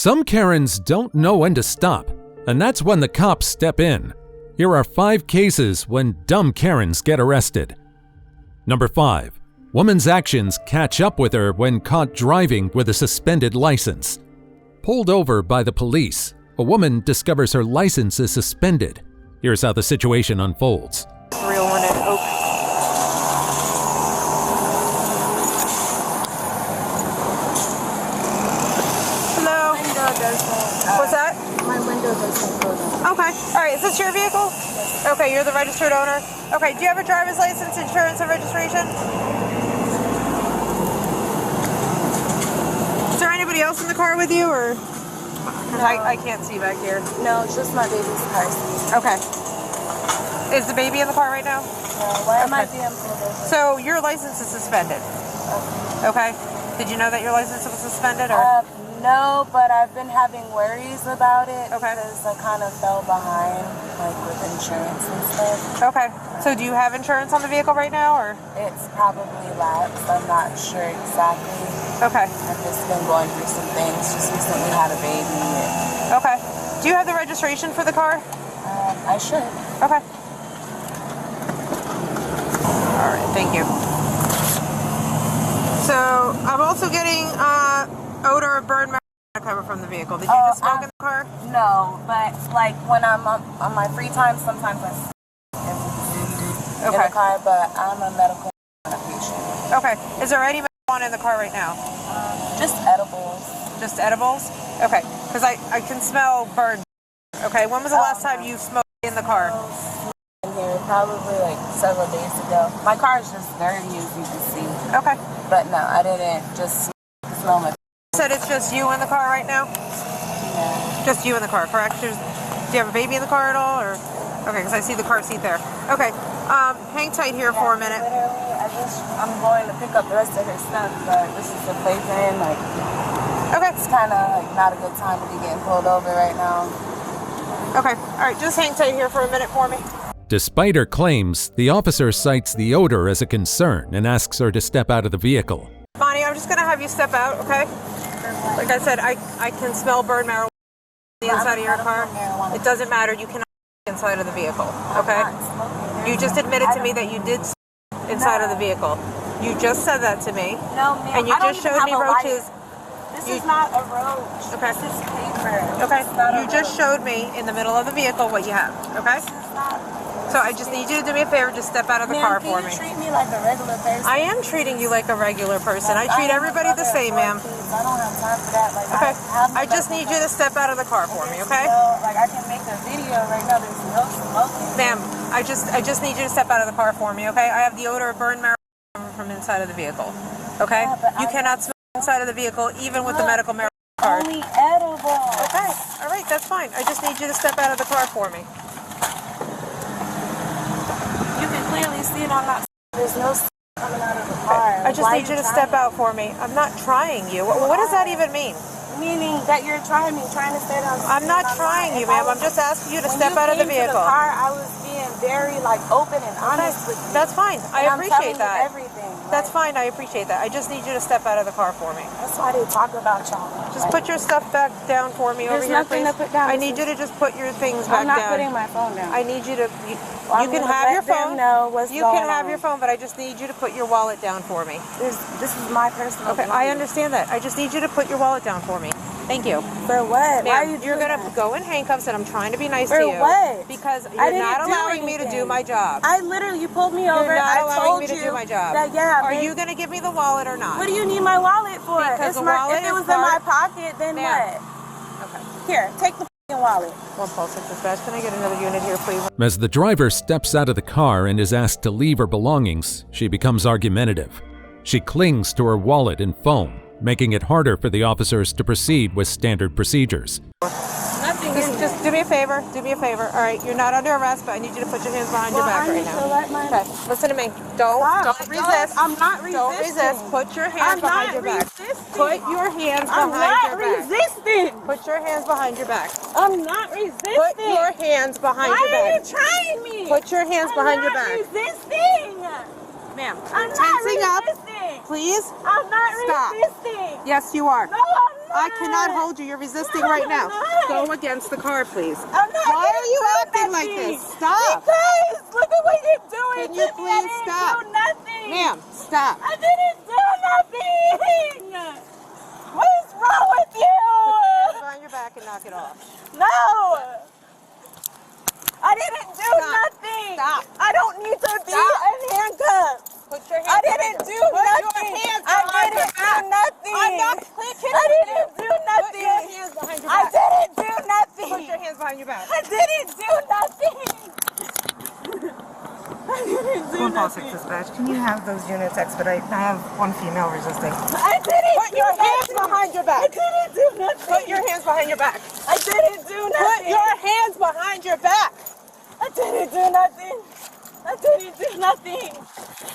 Some Karens don't know when to stop, and that's when the cops step in. Here are 5 cases when dumb Karens get arrested. Number 5. Woman's actions catch up with her when caught driving with a suspended license. Pulled over by the police, a woman discovers her license is suspended. Here's how the situation unfolds. Real one in Oak. Hello. What's that? My window doesn't close. Okay. All right. Is this your vehicle? Yes. Okay. You're the registered owner. Okay. Do you have a driver's license, insurance, and registration? Is there anybody else in the car with you, or? No. I can't see back here. No, it's just my baby's car seat. Okay. Is the baby in the car right now? No. Why am I being pulled over? So your license is suspended. Okay. Did you know that your license was suspended, or? No, but I've been having worries about it. Okay. Because I kind of fell behind, like with insurance and stuff. Okay. So do you have insurance on the vehicle right now, or? It's probably lapsed. I'm not sure exactly. Okay. I've just been going through some things. Just recently had a baby. Okay. Do you have the registration for the car? I should. Okay. All right. Thank you. So I'm also getting odor of burned marijuana coming from the vehicle. Did you just smoke in the car? No, but like when I'm on my free time, sometimes I smoke in the car, but I'm a medical patient. Okay. Is there any marijuana in the car right now? Just edibles. Just edibles? Okay. Because I can smell burned. Okay. When was the last time you smoked in the car? In here, probably like several days ago. My car is just dirty, as you can see. Okay. But no, I didn't just smell my. You said it's just you in the car right now? Yeah. Just you in the car, correct? Do you have a baby in the car at all, or? Okay, because I see the car seat there. Okay. Hang tight here for a minute. Literally, I'm going to pick up the rest of her stuff, but this is the playpen. Like, okay. It's kind of like not a good time to be getting pulled over right now. Okay. All right, just hang tight here for a minute for me. Despite her claims, the officer cites the odor as a concern and asks her to step out of the vehicle. Bonnie, I'm just going to have you step out, okay? Like I said, I can smell burned marijuana on the inside of your car. It doesn't matter. You cannot smoke inside of the vehicle, okay? You just admitted to me that you did smoke inside of the vehicle. You just said that to me. No, ma'am. And you just showed me roaches. This is not a roach. Okay. This is paper. Okay. You just showed me in the middle of the vehicle what you have, okay? So I just need you to do me a favor, just step out of the car for me. Treat me like a regular person. I am treating you like a regular person. I treat everybody the same, ma'am. I don't have time for that. Like, okay. I just need you to step out of the car for me, okay? Like I can make a video right now. There's no smoking. Ma'am, I just need you to step out of the car for me, okay? I have the odor of burned marijuana from inside of the vehicle, okay? You cannot smoke inside of the vehicle, even with the medical marijuana card. Only edible. Okay. All right, that's fine. I just need you to step out of the car for me. You can clearly see it on that. There's no coming out of the car. I just need you to step out for me. I'm not trying you. What does that even mean? Meaning that you're trying to stay down. I'm not trying you, ma'am. I'm just asking you to step out of the vehicle. When you came to the car, I was being very open and honest with you. That's fine. I appreciate that. Everything. That's fine. I appreciate that. I just need you to step out of the car for me. That's why they talk about y'all. Just put your stuff back down for me over here, please. There's nothing to put down. I need you to just put your things back down. I'm not putting my phone down. I need you to. You can have your phone. You can have your phone, but I just need you to put your wallet down for me. This is my personal. Okay, I understand that. I just need you to put your wallet down for me. Thank you. For what? Why are you You're going to go in handcuffs, and I'm trying to be nice to you. For what? Because you're not allowing me to do my job. I literally, you pulled me over. You're not allowing me to do my job. Are you going to give me the wallet or not? What do you need my wallet for? Because the wallet if it was in my pocket, then what? Okay. Here, take the wallet. 1-6 dispatch. Can I get another unit here, please? As the driver steps out of the car and is asked to leave her belongings, she becomes argumentative. She clings to her wallet and phone, making it harder for the officers to proceed with standard procedures. Just do me a favor. Do me a favor. All right, you're not under arrest, but I need you to put your hands behind your back right now. Okay, listen to me. Don't resist. I'm not resisting. Don't resist. Put your hands behind your back. Put your hands behind your back. I'm not resisting. Put your hands behind your back. I'm not resisting. Put your hands behind your back. Why are you trying me? Put your hands behind your back. I'm not resisting. Ma'am, I'm tensing not up. resisting. Please. I'm not stop. resisting. Yes, you are. No, I'm not. I cannot hold you. You're resisting right now. Go against the car, please. I'm not. Why are you acting like this? Stop. Because look at what you're doing. Can you please stop? I didn't do nothing. Ma'am, stop. I didn't do nothing. What is wrong with you? Put your hands behind your back and knock it off. No. I didn't do nothing. Stop. I don't need to be in handcuffs. Put your hands I didn't do nothing. Put your hands I behind didn't your back. do nothing. I'm not clicking. I didn't do nothing. Put your hands behind your I back. didn't do nothing. Put your hands behind your back. I didn't do nothing. I didn't do nothing. Dispatch, can you have those units expedite? I have one female resisting. I didn't Put your hands behind your back. I didn't do nothing. Put your hands behind your back. I didn't do nothing. Put your hands behind your back. I didn't do nothing. I didn't do nothing.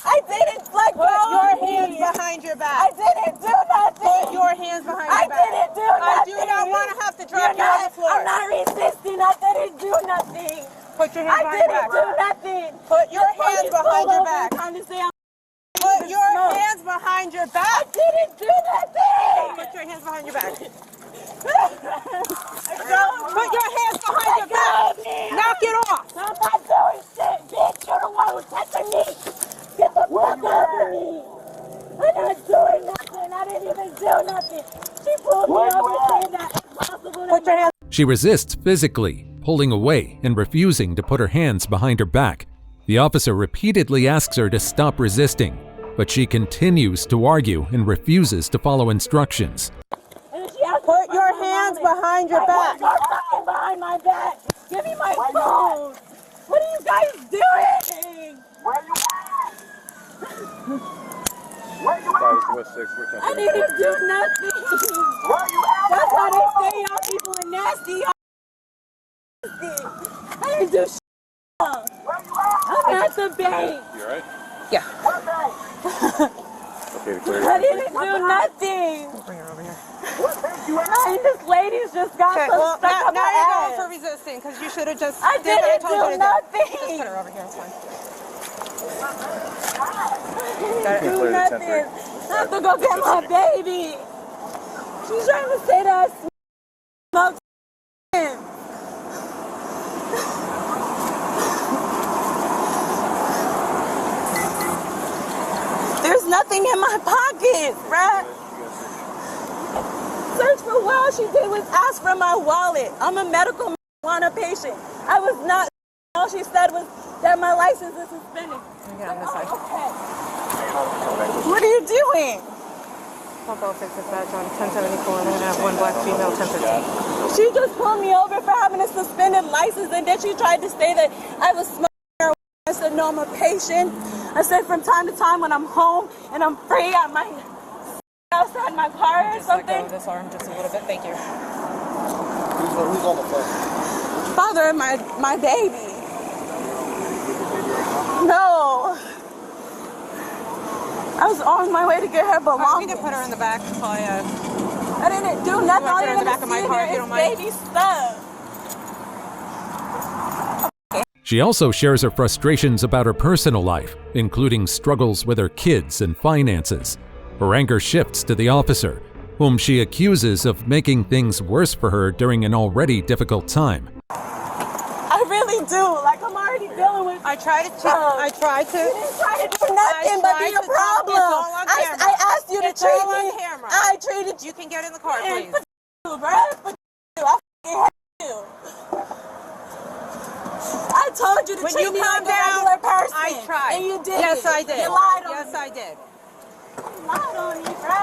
I didn't let go. Put your of me. hands behind your I back. didn't do nothing. Put your hands behind I your back. didn't do I nothing. do not want to have to drop you on the floor. I'm not resisting. I didn't do nothing. Put your hands I behind your didn't back. do nothing. Put your hands behind your back. Trying to say I'm Put your hands behind your I back. didn't do nothing. Put your hands behind your back. Put Put your hands behind your back. Knock it off. I'm not doing shit, bitch. You're the one who's touching me. Get the fuck off of me. I'm not doing nothing. I didn't even do nothing. She pulled me over saying that it's possible. Put your hands. She resists physically, pulling away and refusing to put her hands behind her back. The officer repeatedly asks her to stop resisting, but she continues to argue and refuses to follow instructions. Put your hands behind your back. You're fucking behind my back. Give me my phone. What are you guys doing? Where you at? Where you at? I didn't do nothing. Where you at? That's why they say y'all people are nasty. Y'all nasty. I didn't do shit. Where you at? I'm at the bank. You alright? Yeah. What bank? Okay, clear. I didn't do nothing. Bring her over here. What bank you at? And this lady's just got Okay, some well, stuck now up her you're going ass. for resisting because you should have just I did what didn't told you do to nothing. Just put her over here, it's fine. I didn't do Clear the nothing. temporary. I have to go get my baby. She's trying to say that I smoked him. There's nothing in my pocket, right? Search for what all she did was ask for my wallet. I'm a medical marijuana patient. I was not. All she said was that my license is suspended. Get on this side. Okay. What are you doing? 106 dispatch on 1074 and then have one black female 1015. She just pulled me over for having a suspended license, and then she tried to say that I was smoking marijuana. I said, no, I'm a patient. I said, from time to time when I'm home and I'm free, I might outside my car or Just let go something. of this arm just a little bit. Thank you. Who's on the phone? Father of my baby. No. I was on my way to get her We belongings. can put her in the back. Probably, I didn't do nothing. You want to put All her in you're the back gonna of my see car if there you don't is mind? baby stuff. She also shares her frustrations about her personal life, including struggles with her kids and finances. Her anger shifts to the officer, whom she accuses of making things worse for her during an already difficult time. I really do. Like, I'm already dealing with. I tried to. I tried to. You didn't try to do nothing but be a problem. It's all on camera. I asked you to It's treat all on me. camera. I treated you. You can get in the car, And please. you, bro. Fuck you. I fucking hate you. I told you to When treat you me calm like a down, regular person. I tried. And you did. Yes, I did. You lied on Yes, me. I did. You lied on me, bro.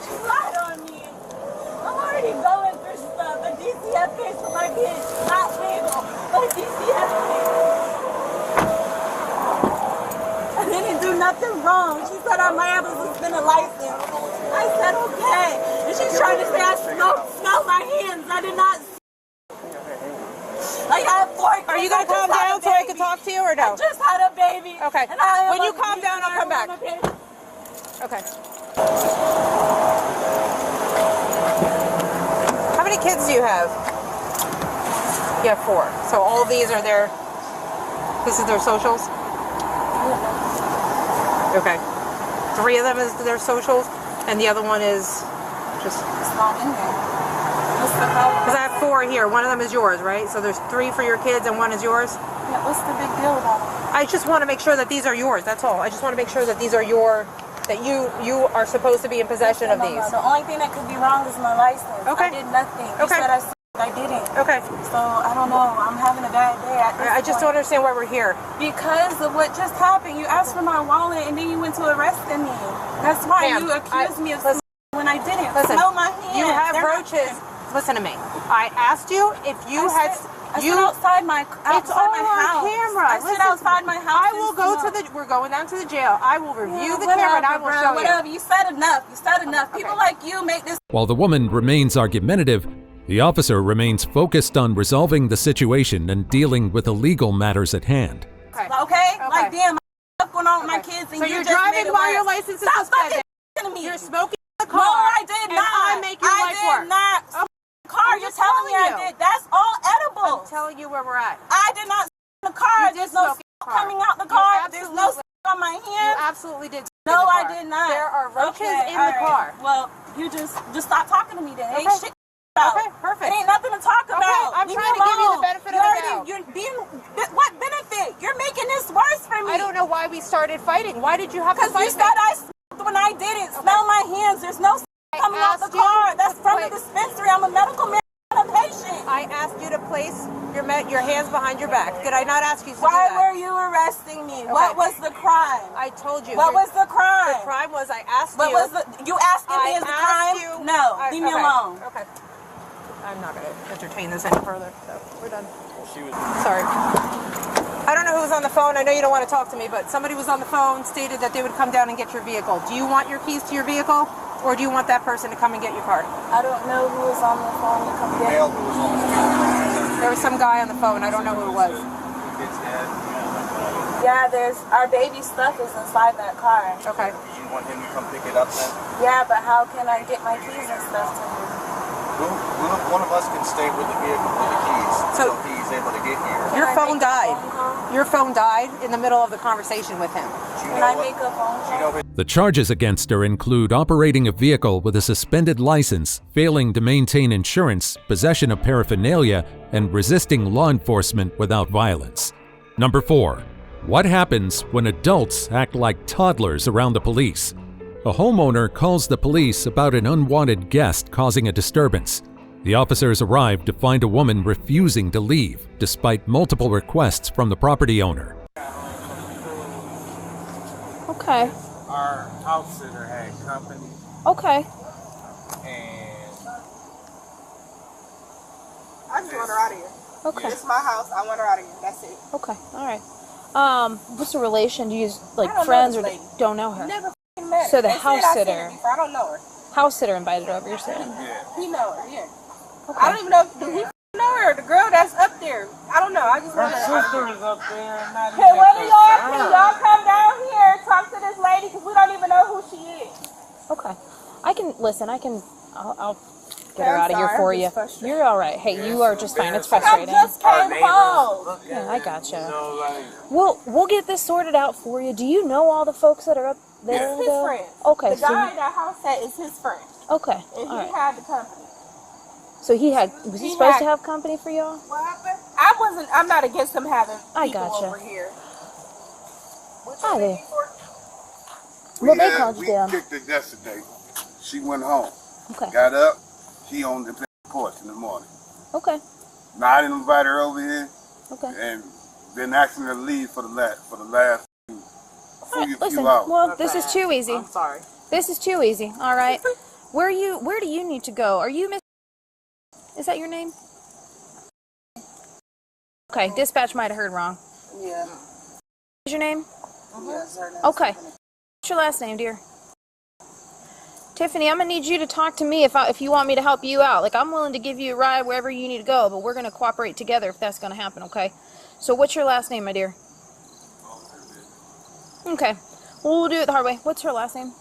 You lied on me. I'm already going through stuff. A DCF case for my kids. Not legal. But a DCF case. I didn't do nothing wrong. She said I might have a suspended license. I said okay. And she's trying to say I smell my hands. I did not. Like I have 4 kids. Are you gonna calm down so I can talk to you or no? I just had a baby. Okay. And I When you calm down, I'll come back. Okay. How many kids do you have? You have 4. So all of these are their. This is their socials. Okay. 3 of them is their socials, and the other one is just not in there. What's the problem? Because I have 4 here. One of them is yours, right? So there's 3 for your kids and 1 is yours. Yeah, what's the big deal about it? I just want to make sure that these are yours. That's all. I just want to make sure that these are that you are supposed to be in possession of these. No. The only thing that could be wrong is my license. Okay. I did nothing. You Okay. said I didn't. Okay. So I don't know. I'm having a bad day. I just don't understand why we're here. Because of what just happened. You asked for my wallet and then you went to arresting me. That's why Ma'am, you accused me of listen, when I didn't. Listen, Smell my hands. you have They're not roaches. clean. Listen to me. I asked you if you I had. sit outside my It's all my on house. camera. I sit outside my house. I will go to the. We're going down to the jail. I will review the camera and I will show you. Whatever. You said enough. You said enough. People like you make this. While the woman remains argumentative, the officer remains focused on resolving the situation and dealing with the legal matters at hand. Okay? Like, damn, what's going on with my kids? And So you you're just driving made it while your worse. license is Stop suspended. fucking me. You're smoking in the car. No, I did and not. I make your life I work. did not. Car, I'm you're just telling me telling I you. did. That's all edible. I'm telling you where we're at. I did not in the car. You did There's no smoke in the car. coming out the You car. There's no absolutely- on my You hand. absolutely did. No, in the I car. did not. There are roaches Okay, in all the right. car. Well, you just stop talking to me then. Ain't Okay. shit about. Okay, perfect. It ain't nothing to talk about. I'm Leave trying me to give you the alone. benefit of the doubt. You're being, what benefit? You're making this worse for me. I don't know why we started fighting. Why did you have to Because fight you said I smoked when I didn't. Smell my hands. There's no coming out the asked you car. That's to from wait. the dispensary. I'm a medical man. I'm a patient. I asked you to place your hands behind your back. Did I not ask you to do Why that? were you arresting me? What was the crime? I told you. What was the crime? The crime was I asked What you. was you asking me I is the asked crime? you- No, I- leave me okay, alone. Okay. I'm not going to entertain this any further. So we're done. She was. Sorry. I don't know who was on the phone. I know you don't want to talk to me, but somebody was on the phone, stated that they would come down and get your vehicle. Do you want your keys to your vehicle, or do you want that person to come and get your car? I don't know who was on the phone to come get Male me. who was on the phone. There was some guy on the phone. I don't know who it was. Kid's dad. Yeah, our baby stuff is inside that car. Okay. You want him to come pick it up then? Yeah, but how can I get my keys and stuff to him? One of us can stay with the vehicle with the keys So- until he's able to get here. Your Can I phone make a died. phone call? Your phone died in the middle of the conversation with him. Do you Can know I what- make a phone do you call? know his The charges against her include operating a vehicle with a suspended license, failing to maintain insurance, possession of paraphernalia, and resisting law enforcement without violence. Number 4. What happens when adults act like toddlers around the police? A homeowner calls the police about an unwanted guest causing a disturbance. The officers arrive to find a woman refusing to leave, despite multiple requests from the property owner. Okay. Our house sitter had company, Okay. and I just want her out of here. Okay. It's my house. I want her out of here. That's it. Okay. All right. What's the relation? Do you use like I don't know friends this or lady. don't know her? Never f***ing met her. So the They said house I seen sitter- her before. I don't know her. House sitter invited her over. You're saying? He know her. Yeah. Okay. I don't even know. Do he f***ing know her? The girl that's up there. I don't know. I just her want her out of sister here. is up there. Not Hey, even one of y'all, can concerned. y'all come down here and talk to this lady because we don't even know who she is. Okay. I can listen. I'll get her I'm out of here sorry, for I'm you. just frustrated. You're all right. Hey, you are just fine. It's I frustrating. just Our came neighbors home. look at Yeah, I it, gotcha. You know, like, We'll get this sorted out for you. Do you know all the folks that are up there? It's his though? friend. Okay. The So guy that house at is his friend. okay. And All he right. had the company. So was he he supposed had- to have company for y'all? What happened? I'm not against him having I people gotcha. over here. Hi there. Well, they called you we down. kicked her yesterday. She went home. Okay. Got up. She on the porch in the morning. Okay. Now I didn't invite her over here, Okay. and been asking her to leave for the last few Listen, hours. well, this is too easy. I'm sorry. This is too easy. All right. Where do you need to go? Are you Miss? Is that your name? Okay. Dispatch might have heard wrong. Yeah. Is your name? Yes, her name. Okay. What's your last name, dear? Tiffany, I'm gonna need you to talk to me if you want me to help you out. Like, I'm willing to give you a ride wherever you need to go, but we're gonna cooperate together if that's gonna happen. Okay. So, what's your last name, my dear? Okay. Well, we'll do it the hard way. What's her last name?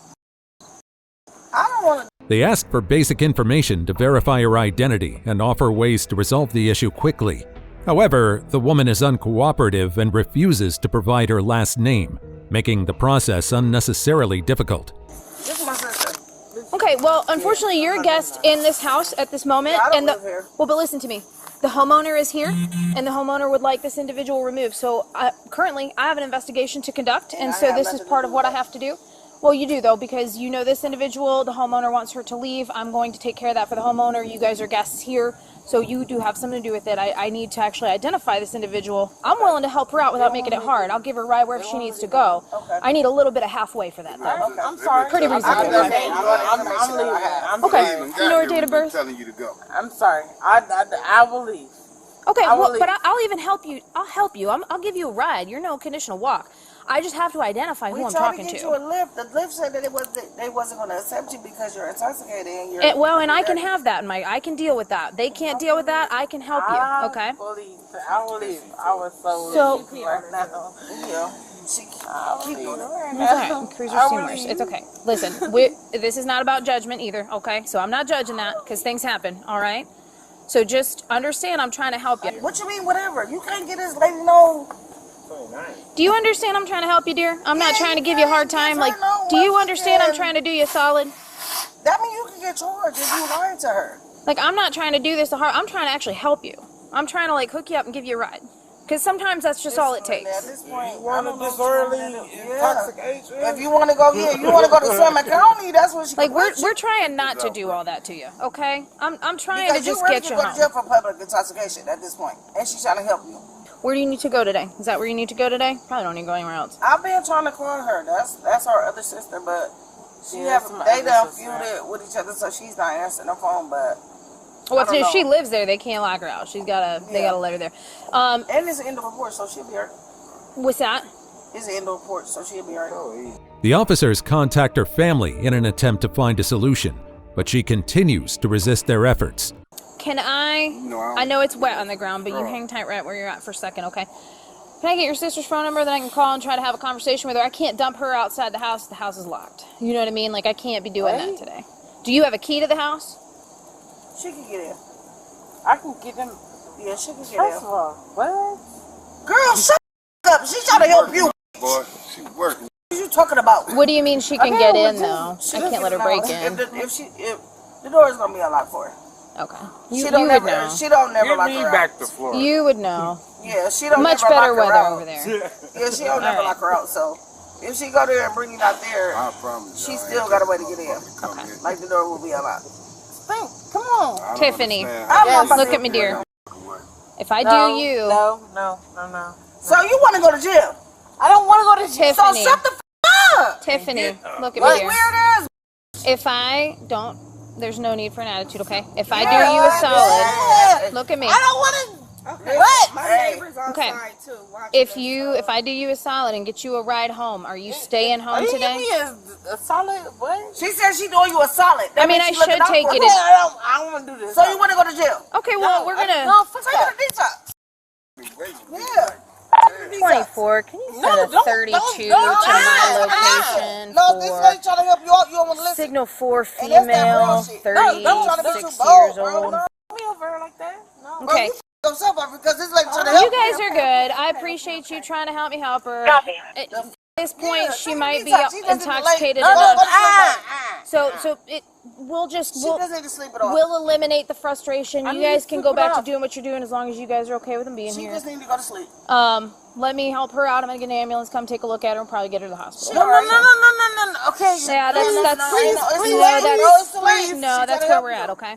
I don't want to. They ask for basic information to verify her identity and offer ways to resolve the issue quickly. However, the woman is uncooperative and refuses to provide her last name, making the process unnecessarily difficult. This is my sister. Okay. Okay, well, unfortunately, you're a guest in this house at this moment. Yeah, I don't and live here. Well, but listen to me. The homeowner is here, and the homeowner would like this individual removed. So currently, I have an investigation to conduct, and so this is part of what I have to do. Well, you do, though, because you know this individual. The homeowner wants her to leave. I'm going to take care of that for the homeowner. You guys are guests here, so you do have something to do with it. I need to actually identify this individual. I'm willing to help her out without making it hard. I'll give her a ride wherever she needs to go. Okay. I need a little bit of halfway for that, though. Okay, I'm sorry. Pretty reasonable. I'm leaving. I'm Okay. leaving. You know her date of birth? Telling you to go. I'm sorry. I will leave. Okay, I will well, leave. but I'll even help you. I'll help you. I'll give you a ride. You're no conditional walk. I just have to identify who We I'm tried talking to get to. you a lift. The lift said that they wasn't going to accept you because you're intoxicated and you're. And I can have that, Mike. I can deal with that. They can't deal with that. I can help you. Okay. I will leave. I was So- leave right now. Yeah. She keep doing it. It's okay. Cruiser steamers. It's okay. Listen, this is not about judgment either. Okay, so I'm not judging that because things happen. All right. So just understand, I'm trying to help you. What you mean, whatever? You can't get this lady no. Do you understand I'm trying to help you, dear? I'm not Yeah, trying to you give you a hard can't time. give Like, her no do you understand I'm Western. trying to do you a solid? That means you can get charged if you lying to her. Like, I'm not trying to do this a hard. I'm trying to actually help you. I'm trying to like hook you up and give you a ride. Because sometimes that's just all it At takes. this point, You want I a don't know what disorderly you wanna do. intoxication? If you want to go, you want to go to Summit County, that's what she. Like, can put you. we're trying not to do all that to you, okay? I'm trying Because to just you ready get to you go to jail home. for public intoxication at this point, and she's trying to help you. Where do you need to go today? Is that where you need to go today? Probably don't need to go anywhere else. I've been trying to call her. That's our other sister, but she Yeah, have that's my they other done sister. feuded with each other, so she's not answering the phone. But Well, I don't if she know. lives there, they can't lock her out. They Yeah. gotta let her there. and it's an end of report, so she'll be alright. What's that? It's an end of report, so she'll be alright. The officers contact her family in an attempt to find a solution, but she continues to resist their efforts. Can I? No, I know it's wet on the ground, but you hang tight right where you're at for a second, okay? Can I get your sister's phone number that I can call and try to have a conversation with her? I can't dump her outside the house. The house is locked. You know what I mean? Like, I can't be doing that today. Do you have a key to the house? She can get in. I can get them. Yeah, she can get First in. of all, what? Girl, shut up. She's trying to help you. Boy, she working. What are you talking about? What do you mean she can Okay, get well, in, though? she I can can't let get her break out. in. If the door is gonna be unlocked for her. Okay. She You don't would never. know. She don't never Give lock me her back out. to Florida. You would know. Yeah, she don't Much never better lock her weather out. over there. Yeah, she don't never Alright. lock her out. So if she go there and bring you out there, I promise. she y'all, still ain't got a just way to get in. come in. Like the door will be unlocked. Think. Come on. I don't Tiffany. understand I'm how not you about Look to- at me, dear. What? If I No, do you, No. So you want to go to jail? I don't want to go to jail. So Tiffany, shut the up. Tiffany, look at me, What dear. weird ass? If I don't, there's no need for an attitude, okay? If I do you a solid, Yeah. look at me. I don't want to. Okay. What? My Hey. neighbor's Okay. outside too. watching If us. I do you a solid and get you a ride home, are you staying Are home you today? giving me a solid what? She said she doing you a solid. That I mean, means I she looking should out take for it you. in- I don't want to do this. So you want to go to jail? Okay, well, we're gonna. No, fuck So you that. to detox? Yeah. 24. Can you No, send a don't- 32 don't- to my Ah, location No, this lady for trying to help you out. You don't want to listen. signal 4 And that's that female, bullshit. Don't try to be too 36 bold, years bro. old? No. Me over like that. No. Bro, Okay. you f- yourself up because this lady trying to help You guys are good. I appreciate you trying to help me help her. At this point, Yeah, she take might be detox. She doesn't intoxicated like- enough. No, So we'll just She just need to sleep it off. we'll eliminate the frustration. I You need guys to can sleep go it back to off. doing what you're doing as long as you guys are okay with them being She here. just need to go to sleep. Let me help her out. I'm gonna get an ambulance, come take a look at her, and probably get her to the hospital. No. Okay. Yeah, that's Please, no, no, that's where we're at. Okay.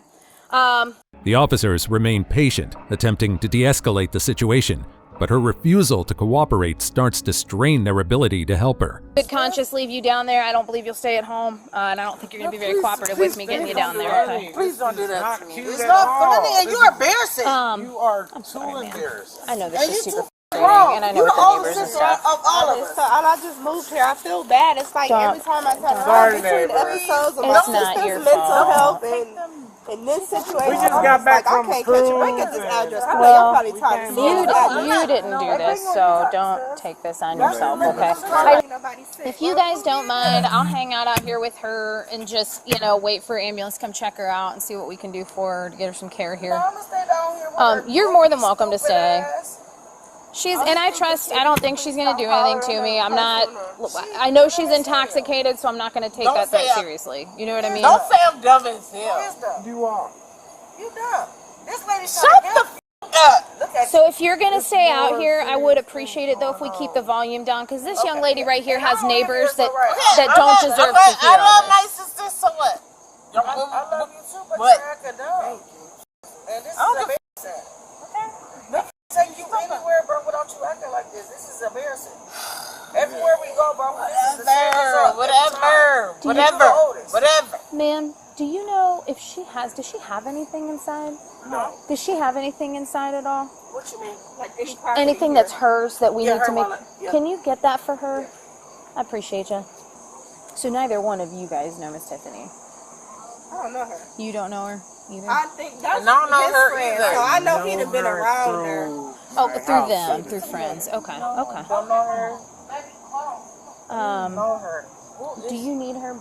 The officers remain patient, attempting to de-escalate the situation, but her refusal to cooperate starts to strain their ability to help her. Good conscience leave you down there. I don't believe you'll stay at home, and I don't think you're gonna be very cooperative with me getting you down there. Okay. Please don't do that to me. It's not funny and you're embarrassing. You are sorry, too man. embarrassed. I know this And is you super too frustrating, and I know You're with the the older neighbors and sister stuff. of all of us. I just moved here. I feel bad. It's like Don't- every time I turn Sorry, around between neighbor. episodes of It's my not sister's your mental fault. health and this situation, We just I'm got back like, from I can't catch a break cruise at this and- address. Well, I'm probably tired of seeing this address. You didn't do this, so don't take this on yourself, okay? If you guys don't mind, I'll hang out here with her and just, wait for an ambulance to come check her out and see what we can do for her to get her some care here. I'm gonna stay down here with her You're more than welcome to stupid stay. ass. And I don't think she's going to do anything to me. I know she's intoxicated, so I'm not going to take that seriously. You know what I mean? Don't say I'm dumb as hell. You are. You dumb. This lady shut the f up. Look at So if you're going to stay out here, I would appreciate it, though, if we keep the volume down, because this young lady right here has neighbors that don't deserve to hear I love all my this. sister, so what? I love you too, but What? you're acting dumb. And this is embarrassing. Make take you anywhere, bro, without you acting like this. This is embarrassing. Everywhere we go, bro, this is the same result. Whatever. Ma'am, do you know if does she have anything inside? No. Does she have anything inside at all? What you mean? Like any property Anything here? that's hers that we Yeah, need her to make? wallet, yeah. Can you get that for her? I appreciate you. So neither one of you guys know Miss Tiffany. I don't know her. You don't know her either? I think that's And I don't know his her friend, either. so I know he'd have been around her. Through them, through friends. Okay. Don't know her. Um, Know her. do you need her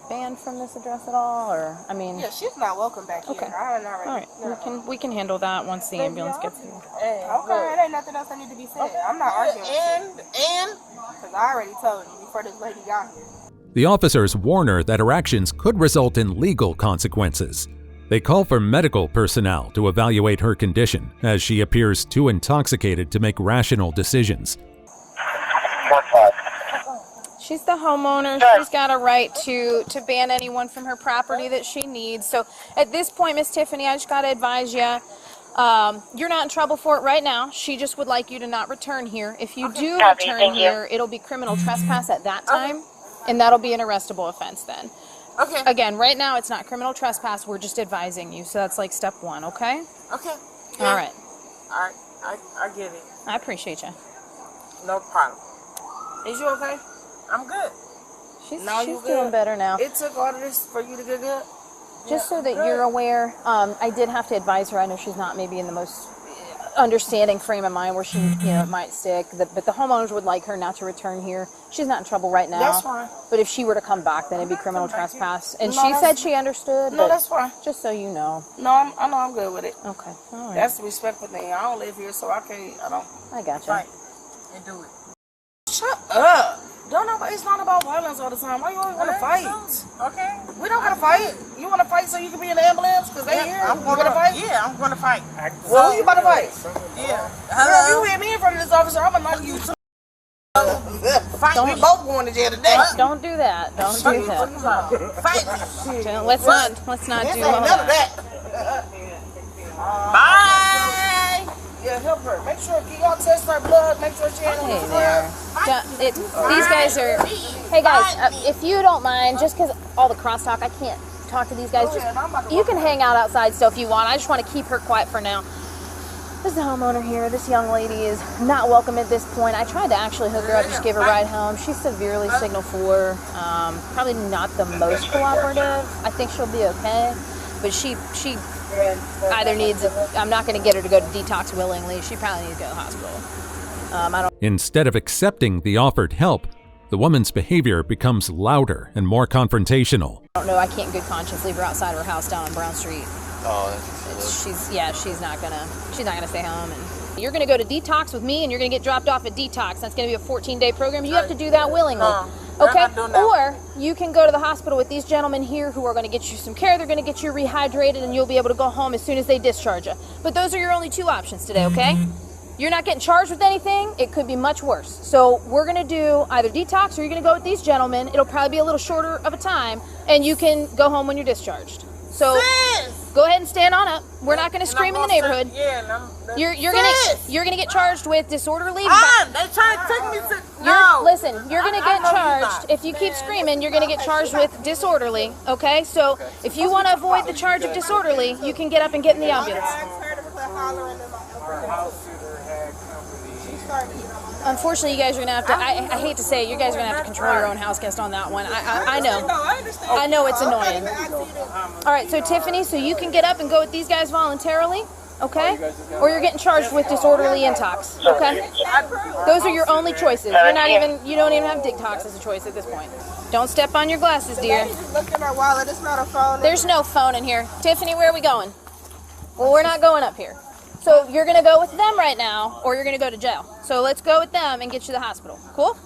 banned from this address at all, or I mean? Yeah, she's not welcome back here. Okay. I don't already. All right, we can handle that once the ambulance gets here. Okay, it ain't nothing else that need to be said. I'm not arguing. Because I already told you before this lady got here. The officers warn her that her actions could result in legal consequences. They call for medical personnel to evaluate her condition, as she appears too intoxicated to make rational decisions. She's the homeowner. She's got a right to ban anyone from her property that she needs. So at this point, Miss Tiffany, I just got to advise you, you're not in trouble for it right now. She just would like you to not return here. If you do return here, it'll be criminal trespass at that time, and that'll be an arrestable offense then. Okay. Again, right now it's not criminal trespass. We're just advising you. So that's like step one, okay? Okay. All right. All right. I get it. I appreciate you. No problem. Is you okay? I'm good. She's You doing good? better now. It took all of this for you to get good? Just so that you're aware, I did have to advise her. I know she's not maybe in the most understanding frame of mind where she, it might stick. But the homeowners would like her not to return here. She's not in trouble right now. That's fine. But if she were to come back, then it'd be criminal trespass. And No, she that's- said she understood. No, but that's fine. just so you know. No, I know I'm good with it. Okay. All right. That's the respectful thing. I don't live here, so I don't. I gotcha. Right. And do it. Shut up. It's not about violence all the time. Why you always want to fight? Okay. We don't gotta fight. You want to fight so you can be in the ambulance? Because they here. I'm You gonna fight? Yeah, I'm gonna fight. Well, who you about to fight? Yeah. Girl, you hit me in front of this officer, I'm gonna knock you too. Fight. We both going to jail today. Don't do that. Don't do that. Fight. Let's not This do ain't all none of that. that. Bye. Yeah, help her. Make sure y'all test her blood. Make sure she ain't on Hey the there. These guys are. Hey guys, if you don't mind, just because all the crosstalk, I can't talk to these guys. You can hang out outside still if you want. I just want to keep her quiet for now. This is the homeowner here. This young lady is not welcome at this point. I tried to actually hook her up, just give her a ride home. She's severely signal 4. Probably not the most cooperative. I think she'll be okay, but she either needs. I'm not going to get her to go to detox willingly. She probably needs to go to the hospital. Instead of accepting the offered help, the woman's behavior becomes louder and more confrontational. I don't know. I can't in good conscience leave her outside her house down on Brown Street. Oh, She's not gonna stay home, and you're gonna go to detox with me, and you're gonna get dropped off at detox. That's gonna be a 14-day program. You have to do that willingly, okay? Or you can go to the hospital with these gentlemen here who are gonna get you some care. They're gonna get you rehydrated, and you'll be able to go home as soon as they discharge you. But those are your only 2 options today, okay? You're not getting charged with anything. It could be much worse. So we're gonna do either detox, or you're gonna go with these gentlemen. It'll probably be a little shorter of a time, and you can go home when you're discharged. So go ahead and stand on up. We're not going to scream in the neighborhood. You're gonna get charged with disorderly. They trying to take me to. Listen, you're gonna get charged if you keep screaming. You're gonna get charged with disorderly. Okay, so if you want to avoid the charge of disorderly, you can get up and get in the ambulance. Unfortunately, you guys are gonna have to. I hate to say it, you guys are gonna have to control your own house guest on that one. I know. I know it's annoying. All right, so Tiffany, so you can get up and go with these guys voluntarily, okay? Or you're getting charged with disorderly intox, okay? Those are your only choices. You don't even have detox as a choice at this point. Don't step on your glasses, dear. Look in her wallet. It's not a phone. There's no phone in here. Tiffany, where are we going? Well, we're not going up here. So you're going to go with them right now, or you're going to go to jail. So let's go with them and get you to the hospital. Cool?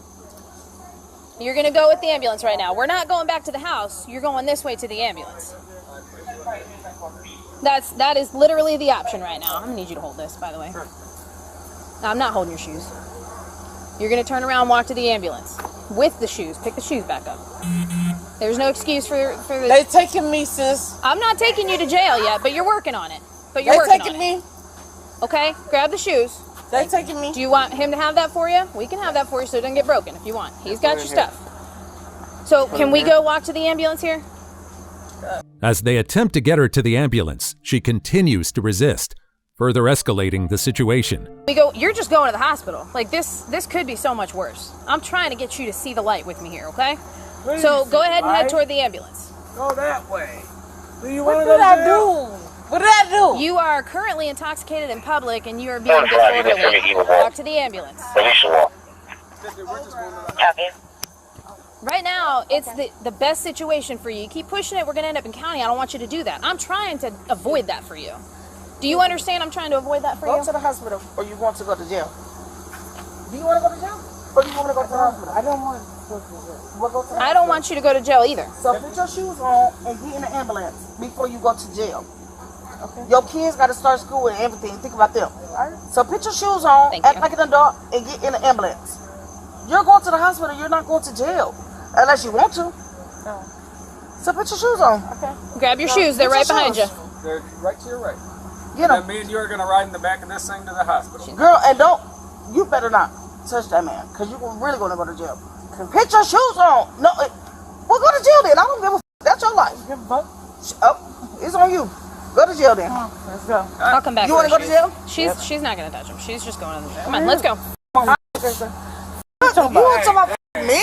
You're gonna go with the ambulance right now. We're not going back to the house. You're going this way to the ambulance. That is literally the option right now. I'm gonna need you to hold this, by the way. No, I'm not holding your shoes. You're gonna turn around and walk to the ambulance with the shoes. Pick the shoes back up. There's no excuse for this. They taking me, sis. I'm not taking you to jail yet, but you're working on it. They taking me. Okay, grab the shoes. They taking me. Do you want him to have that for you? We can have that for you so it doesn't get broken if you want. He's got your stuff. So can we go walk to the ambulance here? As they attempt to get her to the ambulance, she continues to resist, further escalating the situation. We go, you're just going to the hospital. Like this could be so much worse. I'm trying to get you to see the light with me here, okay? Please, So go ahead and head right? toward the ambulance. Go that way. Do you What want did to go I to jail? do? What did I do? You are currently intoxicated in public and you are being disorderly. Walk to the ambulance. Right now, it's the best situation for you. You keep pushing it, we're going to end up in county. I don't want you to do that. I'm trying to avoid that for you. Do you understand I'm trying to avoid that for Go you? to the hospital, or you want to go to jail? Do you want to go to jail? Or do you want to go to the hospital? I don't want to go to jail. We'll go to the I don't want you to go to jail either. So put your shoes on and get in the ambulance before you go to jail. Okay. Your kids got to start school and everything. Think about them. All right. So put your shoes on, Thank act you. like an adult, and get in the ambulance. You're going to the hospital. You're not going to jail. Unless you want to. No. So put your shoes on. Okay. Grab your shoes. They're right behind you. They're right to your right. Get And them. me and you are going to ride in the back of this thing to the hospital. Girl, and don't, you better not touch that man. Because you're really going to go to jail. Put your shoes on. No, we'll go to jail then. I don't give a f. That's your life. Oh, it's on you. Go to jail then. Let's go. I'll come back. You want to go to jail? She's not going to touch him. She's just going to the Come on, let's go. You want to talk about me?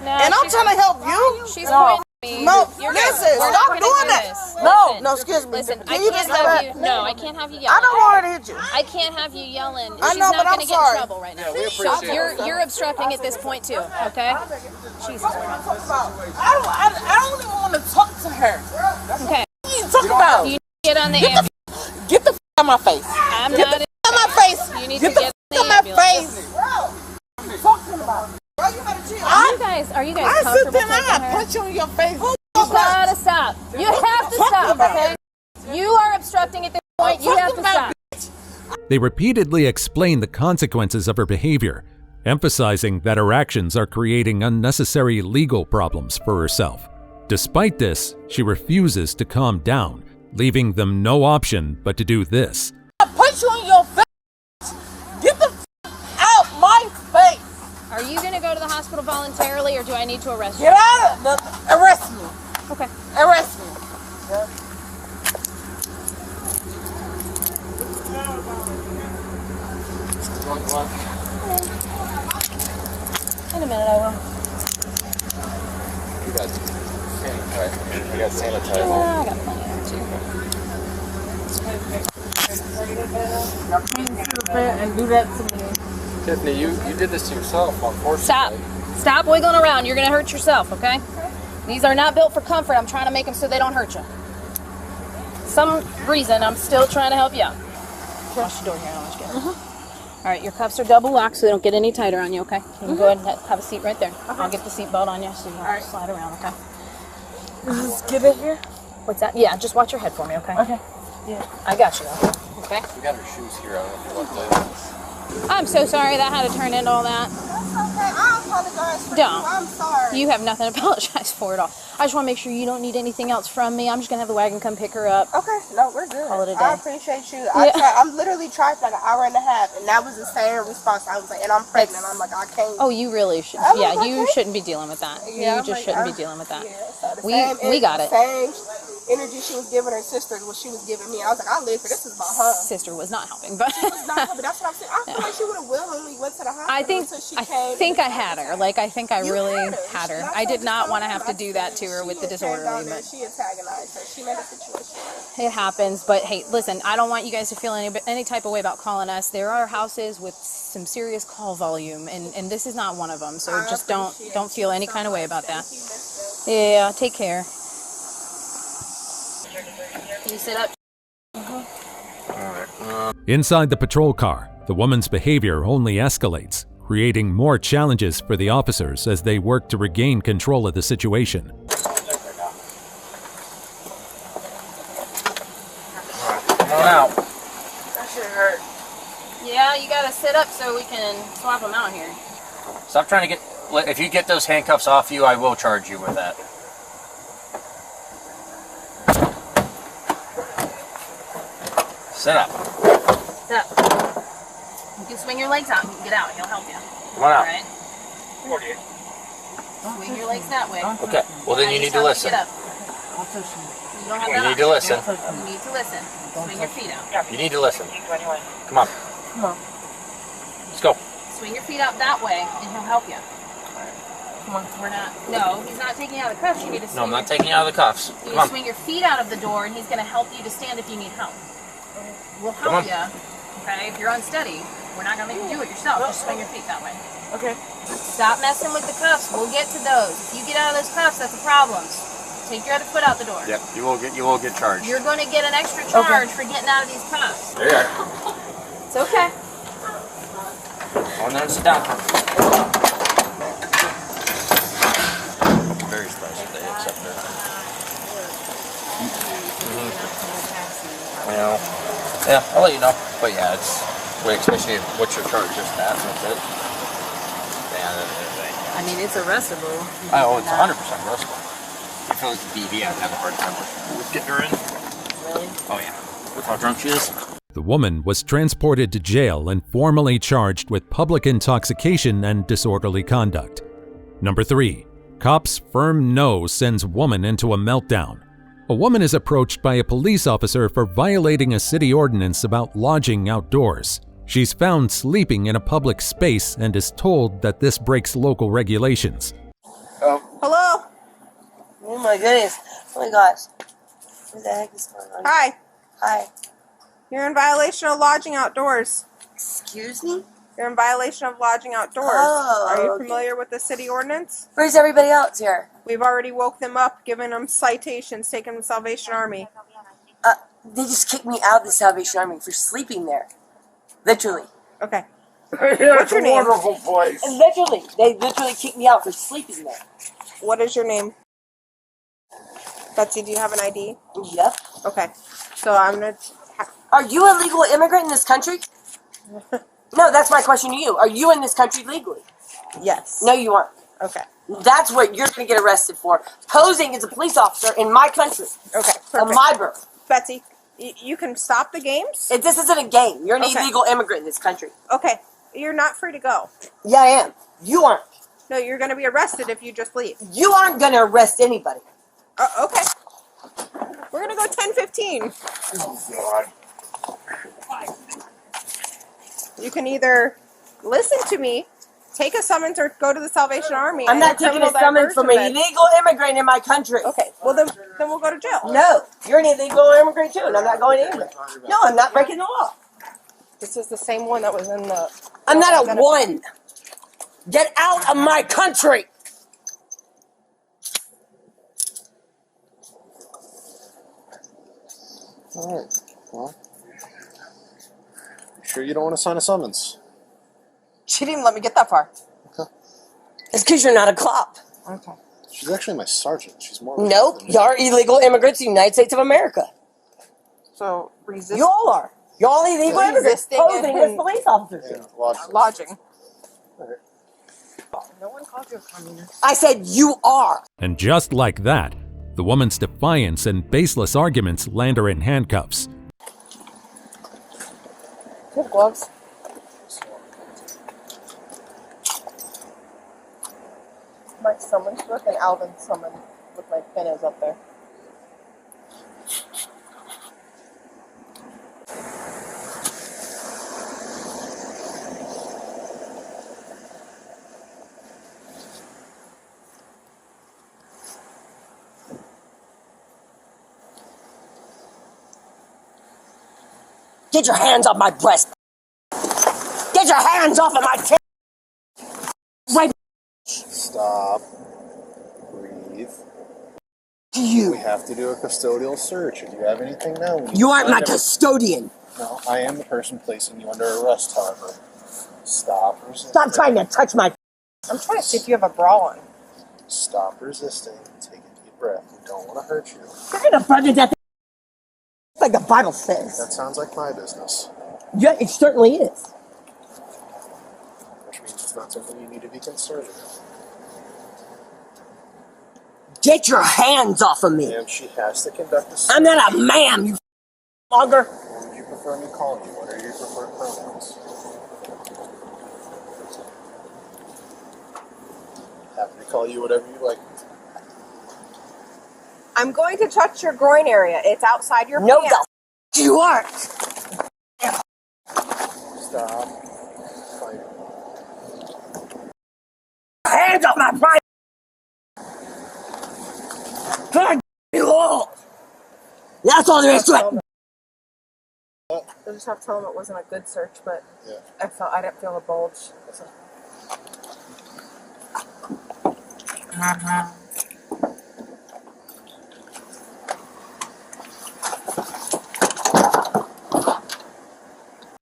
No, And I'm trying to help you? She's pointing at me. No, You're listen, good. We're not stop gonna doing do that. this. No, Listen, no, excuse me. Listen, Can I you can't just have let- you. No, I can't have you yelling. I don't want her to hit you. I can't have you yelling. I She's know, not but I'm going to get sorry. in trouble right now. we So appreciate you're obstructing at this point too. Okay. Jesus. I don't even want to talk to her. Okay. What are you talking about? You need to get on the ambulance. Get the f out of my face. I'm Get not. the f out of my face. You need Get to the get f on out the of my ambulance. face. What are you talking about? Bro, you better chill. Are you guys I sit comfortable there and I taking her? punch you in your face. You gotta stop. You have to stop. Okay. You are obstructing at this point. You have to stop. They repeatedly explain the consequences of her behavior, emphasizing that her actions are creating unnecessary legal problems for herself. Despite this, she refuses to calm down, leaving them no option but to do this. I punch you in your face. Get the f out my face. Are you gonna go to the hospital voluntarily, or do I need to arrest you? Get out of the. Arrest me. Okay. Arrest me. In a minute, I will. You got sanitizer. You got sanitizer. Yeah, I got plenty of too. And do that to me. Tiffany, you did this to yourself, unfortunately. Stop. Stop wiggling around. You're gonna hurt yourself. Okay. These are not built for comfort. I'm trying to make them so they don't hurt you. Some reason I'm still trying to help you out. Wash the door here. I'll let you get it. All right, your cuffs are double locked, so they don't get any tighter on you. Okay. You can go ahead and have a seat right there. I'll get the seat belt on you so you don't slide around. Okay. Just get it here. What's that? Yeah, just watch your head for me. Okay. Okay. Yeah. I got you. Okay. We got her shoes here. I don't know if you want those. I'm so sorry that had to turn into all that. Okay, I apologize for Don't. you. I'm sorry. You have nothing to apologize for at all. I just want to make sure you don't need anything else from me. I'm just going to have the wagon come pick her up. Okay, no, we're good. Call it a day. I appreciate you. Yeah. I'm literally tried for like an hour and a half, and that was the same response. I was like, and I'm pregnant. I'm like, I can't. Oh, you really should. I was Yeah, like, you okay. shouldn't be dealing with that. Yeah, You I'm just like, shouldn't be dealing with that. Yeah, so the We same got it. Same energy she was giving her sister, what she was giving me. I was like, I live for this. Is about her. Sister was not helping, but It's not her, but that's what I'm saying. I feel like she would have willingly went to the hospital. I think until she I came think I had her. Like I think I You really had her. had her. That's I did what not I'm want to saying. have to do that to her with the She had came down disorderly, there, but she antagonized her. She made a situation worse. it happens. But hey, listen, I don't want you guys to feel any type of way about calling us. There are houses with some serious call volume, and this is not one of them. So I just appreciate don't feel any kind of way about that. Thank you, Miss. Yeah, take care. You sit up. Inside the patrol car, The woman's behavior only escalates, creating more challenges for the officers as they work to regain control of the situation. Come on out. That shit hurt. Yeah, you gotta sit up so we can swap them out here. Stop trying to get... If you get those handcuffs off you, I will charge you with that. Sit up. Sit up. You can swing your legs out and you can get out. He'll help you. Come on out. Alright? Swing your legs that way. Okay, well then you need to listen. Get up. You don't have You that need to listen. You need to listen. Swing your feet out. You need to listen. Come on. Come on. Let's go. Swing your feet out that way and he'll help you. Come on. We're not... No, he's not taking you out of the cuffs. You need to swing No, I'm not taking you out of the cuffs. You Come on. swing your feet out of the door and he's going to help you to stand if you need help. We'll Come help you, okay? If you're unsteady, we're not going to make you do it yourself. Just swing your feet that way. Okay. Stop messing with the cuffs. We'll get to those. If you get out of those cuffs, that's a problem. Take your other foot out the door. Yep, you will get charged. You're going to get an extra charge for getting out of these cuffs. Yeah. It's okay. Oh, no, sit down. Very special day, except for... Well, yeah, I'll let you know. But yeah, it's... Wait, especially what's your charge? Just that, that's it. Yeah, I mean, it's arrestable. oh, it's 100% arrestable. If it was a DV, I'd have a hard time with getting her in. Really? Oh yeah. With how drunk she is. The woman was transported to jail and formally charged with public intoxication and disorderly conduct. Number 3. Cop's firm no sends woman into a meltdown. A woman is approached by a police officer for violating a city ordinance about lodging outdoors. She's found sleeping in a public space and is told that this breaks local regulations. Hello? Oh my goodness. Oh my gosh. What the heck is going on? Hi. Hi. You're in violation of lodging outdoors. Excuse me? You're in violation of lodging outdoors. Oh, Are you okay. familiar with the city ordinance? Where's everybody else here? We've already woke them up, given them citations, taken them to Salvation Army. They just kicked me out of the Salvation Army for sleeping there. Literally. Okay. What's your name? Wonderful place. And literally. They literally kicked me out for sleeping there. What is your name? Betsy, do you have an ID? Yep. Okay. So I'm going to... Are you a legal immigrant in this country? No, that's my question to you. Are you in this country legally? Yes. No, you aren't. Okay. That's what you're going to get arrested for. Posing as a police officer in my country. Okay. On Perfect. my birth. Betsy, you can stop the games? This isn't a game. You're an Okay. illegal immigrant in this country. Okay. You're not free to go. Yeah, I am. You aren't. No, you're going to be arrested if you just leave. You aren't going to arrest anybody. Okay. We're going to go 10:15. Oh, God. You can either listen to me, take a summons, or go to the Salvation Army. I'm and not a taking a criminal summons from an diversion illegal immigrant in my country. Okay. Well, then we'll go to jail. No, you're an illegal immigrant too, and I'm not going anywhere. No, I'm not breaking the law. This is the same one that was in the... I'm not a one. Get out of my country. Alright, well. Sure you don't want to sign a summons? She didn't even let me get that far. It's because you're not a cop. Okay. She's actually my sergeant. She's more of a Nope, cop than me. you're illegal immigrants in the United States of America. So, resist... You all are. You're all illegal immigrants Resisting posing as and- police officers. Yeah, lodging. Lodging. Alright. No one called you a communist. I said you are. And just like that, the woman's defiance and baseless arguments land her in handcuffs. Do you have gloves? My summons book and Alvin's summon with my pen is up there. Get your hands off my breast. Get your hands off of my tip. Right. Stop. Breathe. You. We have to do a custodial search. If you have anything now, we need You to aren't my find out. custodian. No, I am the person placing you under arrest, however. Stop resisting. Stop trying to touch my. I'm trying to see if you have a bra on. Stop resisting. Take a deep breath. We don't want to hurt you. You're gonna burn to death. Like the Bible says. That sounds like my business. Yeah, it certainly is. Which means it's not something you need to be concerned with. Get your hands off of me. Ma'am, she has to conduct a search. I'm not a ma'am, you longer. What would you prefer me calling you? What are your preferred pronouns? Happy to call you whatever you like. I'm going to touch your groin area. It's outside your No, pants. the you aren't. Stop fighting. Hands off my pride. God, you all. That's all there is to it. I just have to tell him it wasn't a good search, but Yeah. I didn't feel a bulge. So.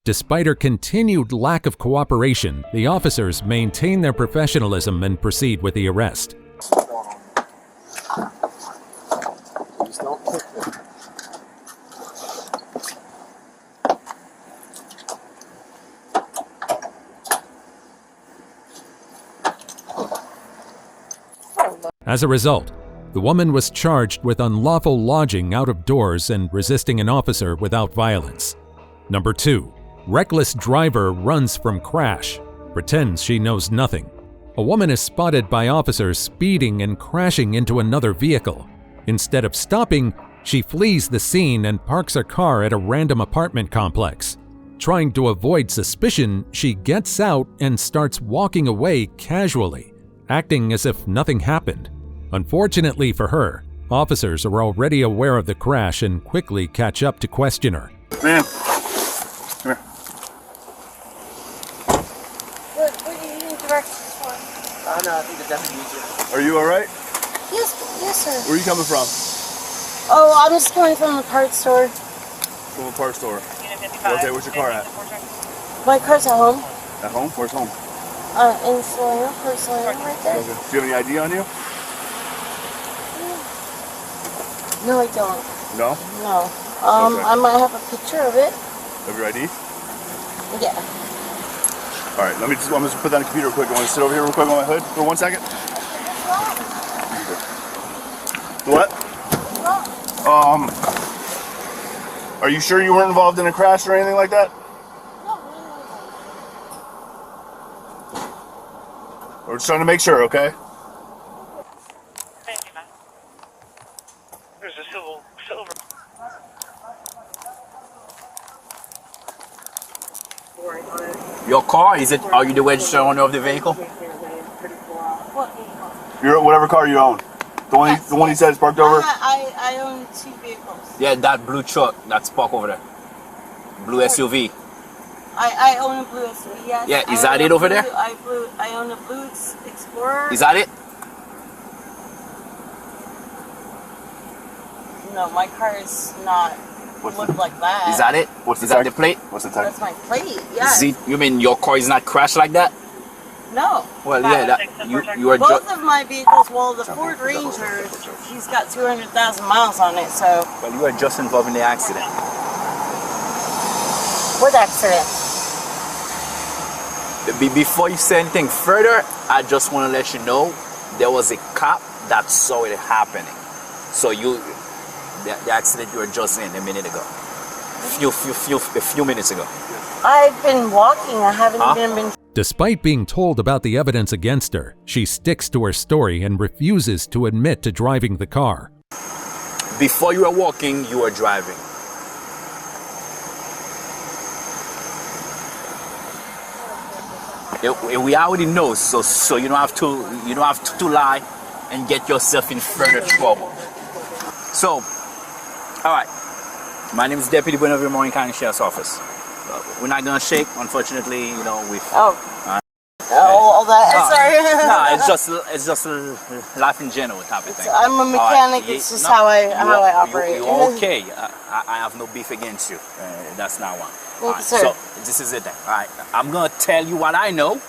Despite her continued lack of cooperation, the officers maintain their professionalism and proceed with the arrest. Please don't kick me. As a result, the woman was charged with unlawful lodging out of doors and resisting an officer without violence. Number 2. Reckless driver runs from crash, pretends she knows nothing. A woman is spotted by officers speeding and crashing into another vehicle. Instead of stopping, she flees the scene and parks her car at a random apartment complex. Trying to avoid suspicion, she gets out and starts walking away casually, acting as if nothing happened. Unfortunately for her, officers are already aware of the crash and quickly catch up to question her. Ma'am. Come here. What do you need directions for? No, I think the deputy needs you. Are you alright? Yes, sir. Where are you coming from? Oh, I'm just coming from the parts store. From a parts store. Okay, where's your car at? My car's at home. At home? Where's home? In Salina, right there. Okay. Do you have any ID on you? No, I don't. No? No. Okay. I might have a picture of it. Have your ID? Yeah. Alright, I'm just put that on the computer real quick. You want to sit over here real quick on my hood for 1 second? What? Are you sure you weren't involved in a crash or anything like that? We're just trying to make sure, okay? Thank you, man. There's a silver. Your car, are you the registered owner of the vehicle? You're whatever car you own. The one he said is parked over? I own 2 vehicles. Yeah, that blue truck that's parked over there. Blue SUV. I own a blue SUV, yes. Yeah, is that it over there? I own a blue Explorer. Is that it? No, my car is not look like that. Is that it? Is that the plate? What's the type? That's my plate, yes. You mean your car is not crashed like that? No. Well, yeah, you are Both of my vehicles, well, the Ford Ranger, she's got 200,000 miles on it, so. Well, you are just involved in the accident. What accident? Before you say anything further, I just want to let you know there was a cop that saw it happening. So the accident you were just in a minute ago, a few minutes ago. I've been walking. I haven't even been. Despite being told about the evidence against her, she sticks to her story and refuses to admit to driving the car. Before you were walking, you were driving. We already know, so you don't have to lie and get yourself in further trouble. So, all right. My name is Deputy Buenaville Morning County Sheriff's Office. We're not gonna shake, unfortunately. All that. Sorry. No, it's just life in general type of thing. I'm a mechanic. It's just how I operate. You're okay. I have no beef against you. That's not one. Thank you, sir. So this is it then. All right. I'm gonna tell you what I know.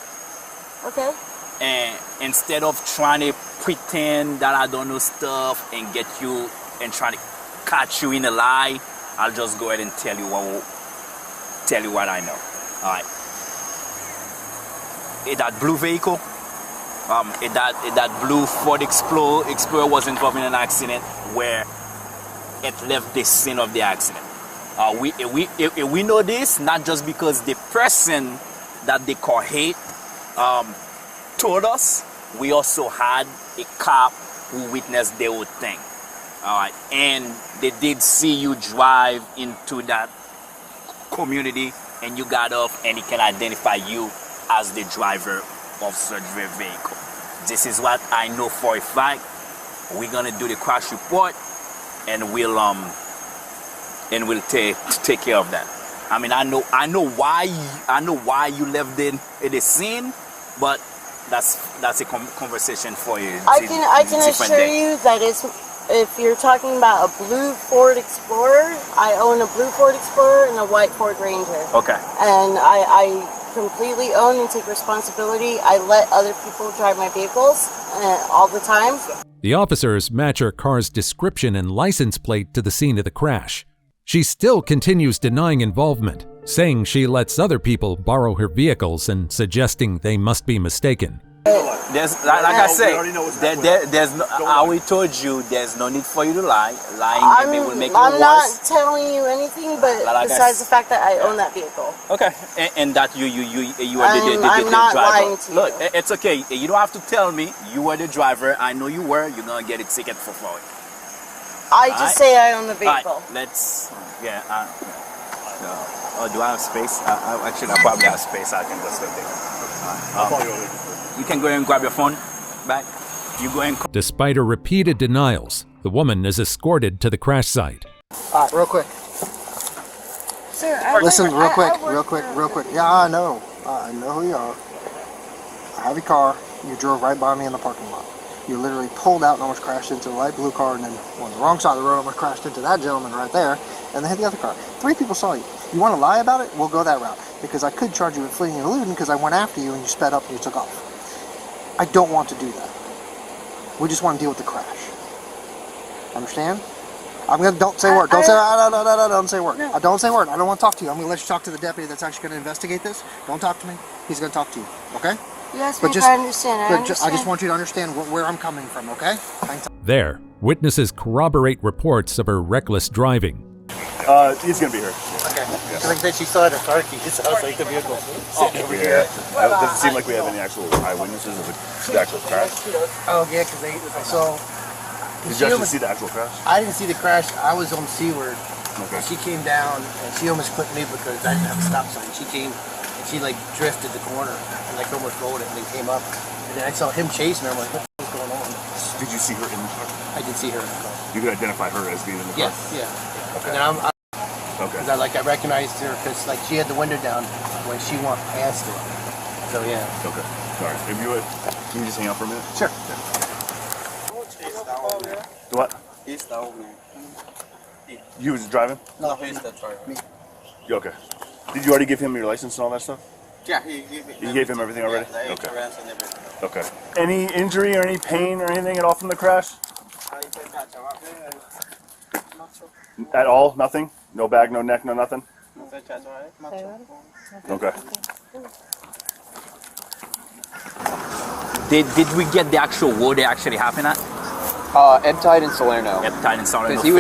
Okay. And instead of trying to pretend that I don't know stuff and get you and trying to catch you in a lie, I'll just go ahead and tell you what I know. All right. That blue vehicle, that blue Ford Explorer was involved in an accident where it left the scene of the accident. We know this not just because the person that the car hit told us. We also had a cop who witnessed the whole thing. All right, and they did see you drive into that community, and you got off, and he can identify you as the driver of such a vehicle. This is what I know for a fact. We're gonna do the crash report, and we'll take care of that. I mean, I know why you left the scene, but that's a conversation for you. I can assure you that if you're talking about a blue Ford Explorer, I own a blue Ford Explorer and a white Ford Ranger. Okay. And I completely own and take responsibility. I let other people drive my vehicles all the time. The officers match her car's description and license plate to the scene of the crash. She still continues denying involvement, saying she lets other people borrow her vehicles and suggesting they must be mistaken. There's, like I say, there's no, I already told you there's no need for you to lie. Lying maybe will make it worse. I'm not telling you anything, but like besides the fact that I own that vehicle. Okay, and that you are the I'm not driver. lying to you. Look, it's okay. You don't have to tell me you were the driver. I know you were. You're gonna get a ticket for it. I just say I own the vehicle. Right, let's, oh, do I have space? Actually, I probably have space. I can just go there. You can go ahead and grab your phone back. You go ahead and... Despite her repeated denials, the woman is escorted to the crash site. All right, real quick. Sir, Listen, real quick. Yeah, I know who you are. I have your car. You drove right by me in the parking lot. You literally pulled out and almost crashed into the light blue car, and then on the wrong side of the road almost crashed into that gentleman right there, and then hit the other car. 3 people saw you. You want to lie about it? We'll go that route. Because I could charge you with fleeing and eluding because I went after you and you sped up and you took off. I don't want to do that. We just want to deal with the crash. Understand? Don't say a word. Don't say a word. No. Don't say a word. I don't want to talk to you. I'm going to let you talk to the deputy that's actually going to investigate this. Don't talk to me. He's going to talk to you. Okay? You asked me if I understand. I just want you to understand where I'm coming from, okay? Thanks. There, witnesses corroborate reports of her reckless driving. He's going to be here. Okay. Because like that, she saw the car keys outside the vehicle. Sitting over here. It doesn't seem like we have any actual eyewitnesses of the actual crash. Oh, yeah, because I saw... Did you actually see the actual crash? I didn't see the crash. I was on Seaward. Okay. She came down, and she almost clipped me because I didn't have a stop sign. She came, and she like drifted the corner, and like almost rolled it, and then came up. And then I saw him chasing her. I'm like, what's going on? Did you see her in the car? I did see her in the car. You could identify her as being in the car? Yeah. Okay. And then okay. Because I recognized her because like she had the window down when she went past it. So yeah. Okay. Sorry. If you would, can you just hang out for a minute? Sure. What? He's the owner. You was driving? No, he's the driver. Me. Okay. Did you already give him your license and all that stuff? Yeah, You gave him everything already? Yeah, the okay. insurance and everything. Okay. Any injury or any pain or anything at all from the crash? At all? Nothing? No back, no neck, no nothing? Okay. Did we get the actual where they actually happened at? Ebtide and Salerno. Ebtide and Salerno. He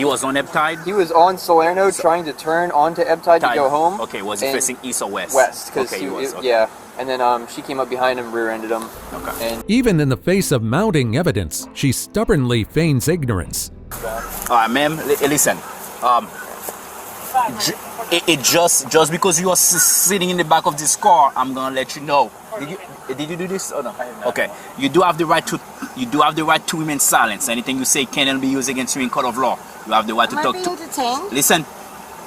was on Ebtide? He was on Salerno trying to turn onto Ebtide to go home. Okay, was he facing east or west? West. Okay, he was. Okay. Yeah. And then she came up behind him, rear-ended him. Okay. And even in the face of mounting evidence, she stubbornly feigns ignorance. Ma'am, listen. Just because you are sitting in the back of this car, I'm gonna let you know. Did you do this or no? Okay. You do have the right to remain silent. Anything you say cannot be used against you in court of law. You have the right to talk to. Am I being detained? Listen.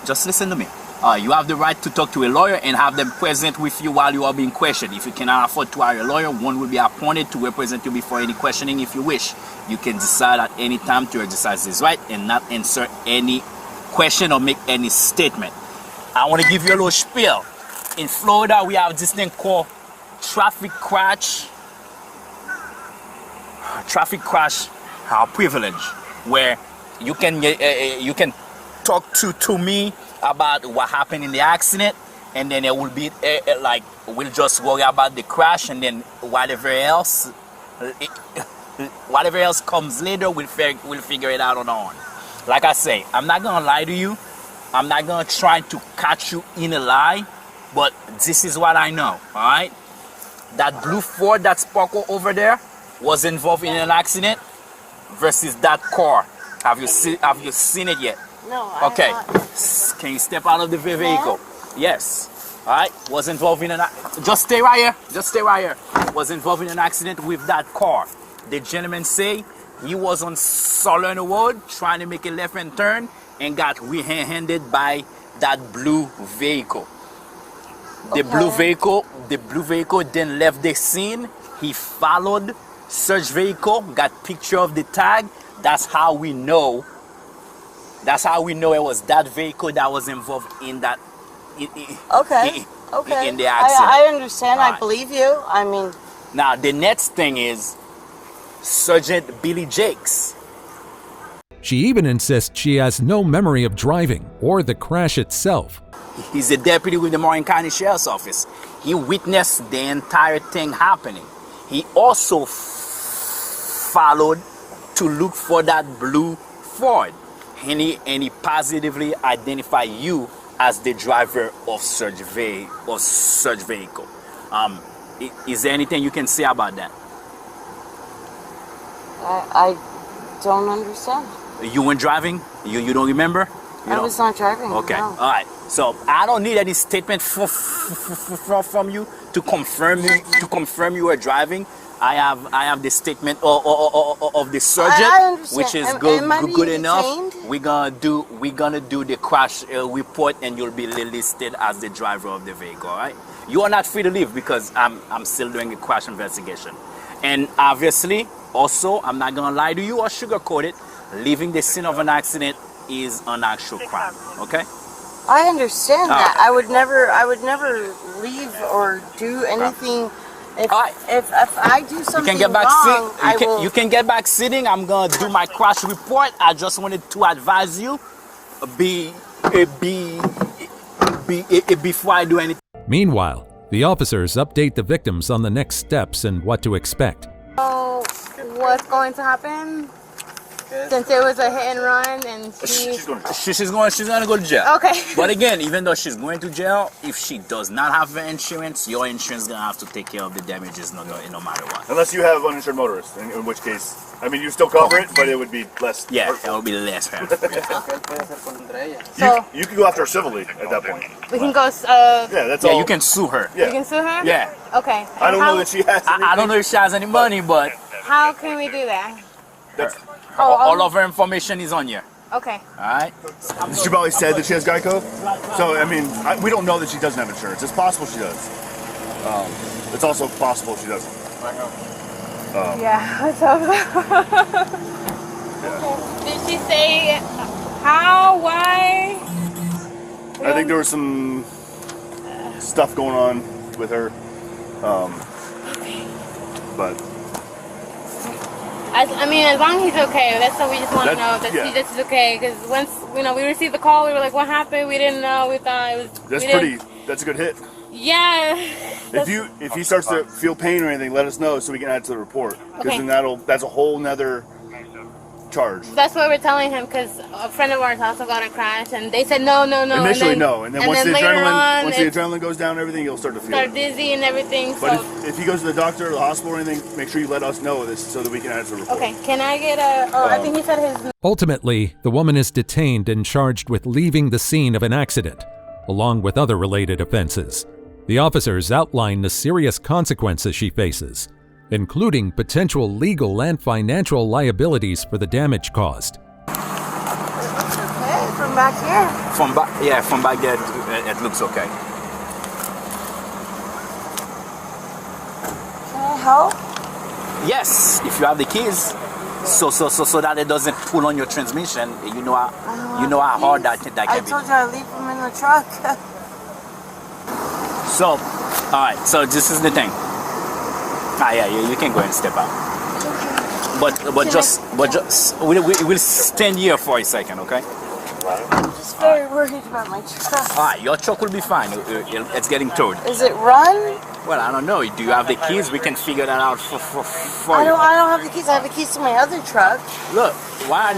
Just listen to me. You have the right to talk to a lawyer and have them present with you while you are being questioned. If you cannot afford to hire a lawyer, one will be appointed to represent you before any questioning if you wish. You can decide at any time to exercise this right and not answer any question or make any statement. I want to give you a little spiel. In Florida, we have this thing called traffic crash privilege, where you can talk to me about what happened in the accident, and then it will be like we'll just worry about the crash, and then whatever else comes later, we'll figure it out on our own. Like I say, I'm not gonna lie to you. I'm not gonna try to catch you in a lie, but this is what I know. All right, that blue Ford that sparkled over there was involved in an accident versus that car. Have you seen it yet? No. Okay. Can you step out of the vehicle? Yes. All right. Was involved in just stay right here. Just stay right here. Was involved in an accident with that car. The gentleman say he was on Southern Road trying to make a left-hand turn and got rear-handed by that blue vehicle. The blue vehicle then left the scene. He followed search vehicle, got picture of the tag. That's how we know it was that vehicle that was involved in that in the accident. I understand. Right. I believe you. I mean, now the next thing is Sergeant Billy Jakes. She even insists she has no memory of driving or the crash itself. He's a deputy with the Marin County Sheriff's Office. He witnessed the entire thing happening. He also followed to look for that blue Ford, and he positively identified you as the driver of search vehicle. Is there anything you can say about that? I don't understand. You weren't driving? You don't remember? I was not driving. Okay. No. All right. So I don't need any statement from you to confirm you were driving. I have the statement of the sergeant, which is good enough. Detained? We're gonna do the crash report, and you'll be listed as the driver of the vehicle. All right. You are not free to leave because I'm still doing a crash investigation, and obviously, also, I'm not gonna lie to you or sugarcoat it. Leaving the scene of an accident is an actual crime. Okay. I understand that. I would never leave or do anything. If I do something you can get back wrong, you can get back sitting. I'm gonna do my crash report. I just wanted to advise you, before I do anything. Meanwhile, the officers update the victims on the next steps and what to expect. So, what's going to happen? Since it was a hit and run, and she's gonna go to jail. Okay. But again, even though she's going to jail, if she does not have the insurance, your insurance is gonna have to take care of the damages, no matter what. Unless you have uninsured motorists, in which case, I mean, you still cover it, but it would be less. Yeah, hurtful. it will be less hard. So you can go after her civilly at that point. we can go. Yeah, that's all. Yeah, you can sue her. Yeah. You can sue her. Yeah. Okay. I don't know that she has. I don't know if she has any money, but How can we do that? all of her information is on you. Okay. All right. She probably said that she has Geico. So, I mean, we don't know that she doesn't have insurance. It's possible she does. It's also possible she doesn't. Yeah. What's up? Did she say how? Why? I think there was some stuff going on with her. But I mean, as long as he's okay, that's what we just want to know. That this is okay. Because once we received the call, we were like, "What happened?" We didn't know. We thought it was. That's a good hit. Yeah. If he starts to feel pain or anything, let us know so we can add it to the report. Because then that's a whole nother charge. That's what we're telling him, because a friend of ours also got a crash, and they said no. Initially, no, and then once the adrenaline goes down, and everything, you'll start to feel start dizzy and everything. But so if he goes to the doctor or the hospital or anything, make sure you let us know this so that we can add it to the report. okay, can I get a? Oh, I think he said his. Ultimately, the woman is detained and charged with leaving the scene of an accident, along with other related offenses. The officers outline the serious consequences she faces, including potential legal and financial liabilities for the damage caused. Okay, from from back here. From back, yeah, from back there, it looks okay. Can I help? Yes, if you have the keys, so that it doesn't pull on your transmission. You know how hard that can be. I told you I leave them in the truck. So, all right. So this is the thing. Yeah, you can go and step out. But just we'll stand here for a second, okay? I'm just very worried about my truck. All right, your truck will be fine. It's getting towed. Is it run? Well, I don't know. Do you have the keys? We can figure that out for I you. don't have the keys. I have the keys to my other truck. Look, why?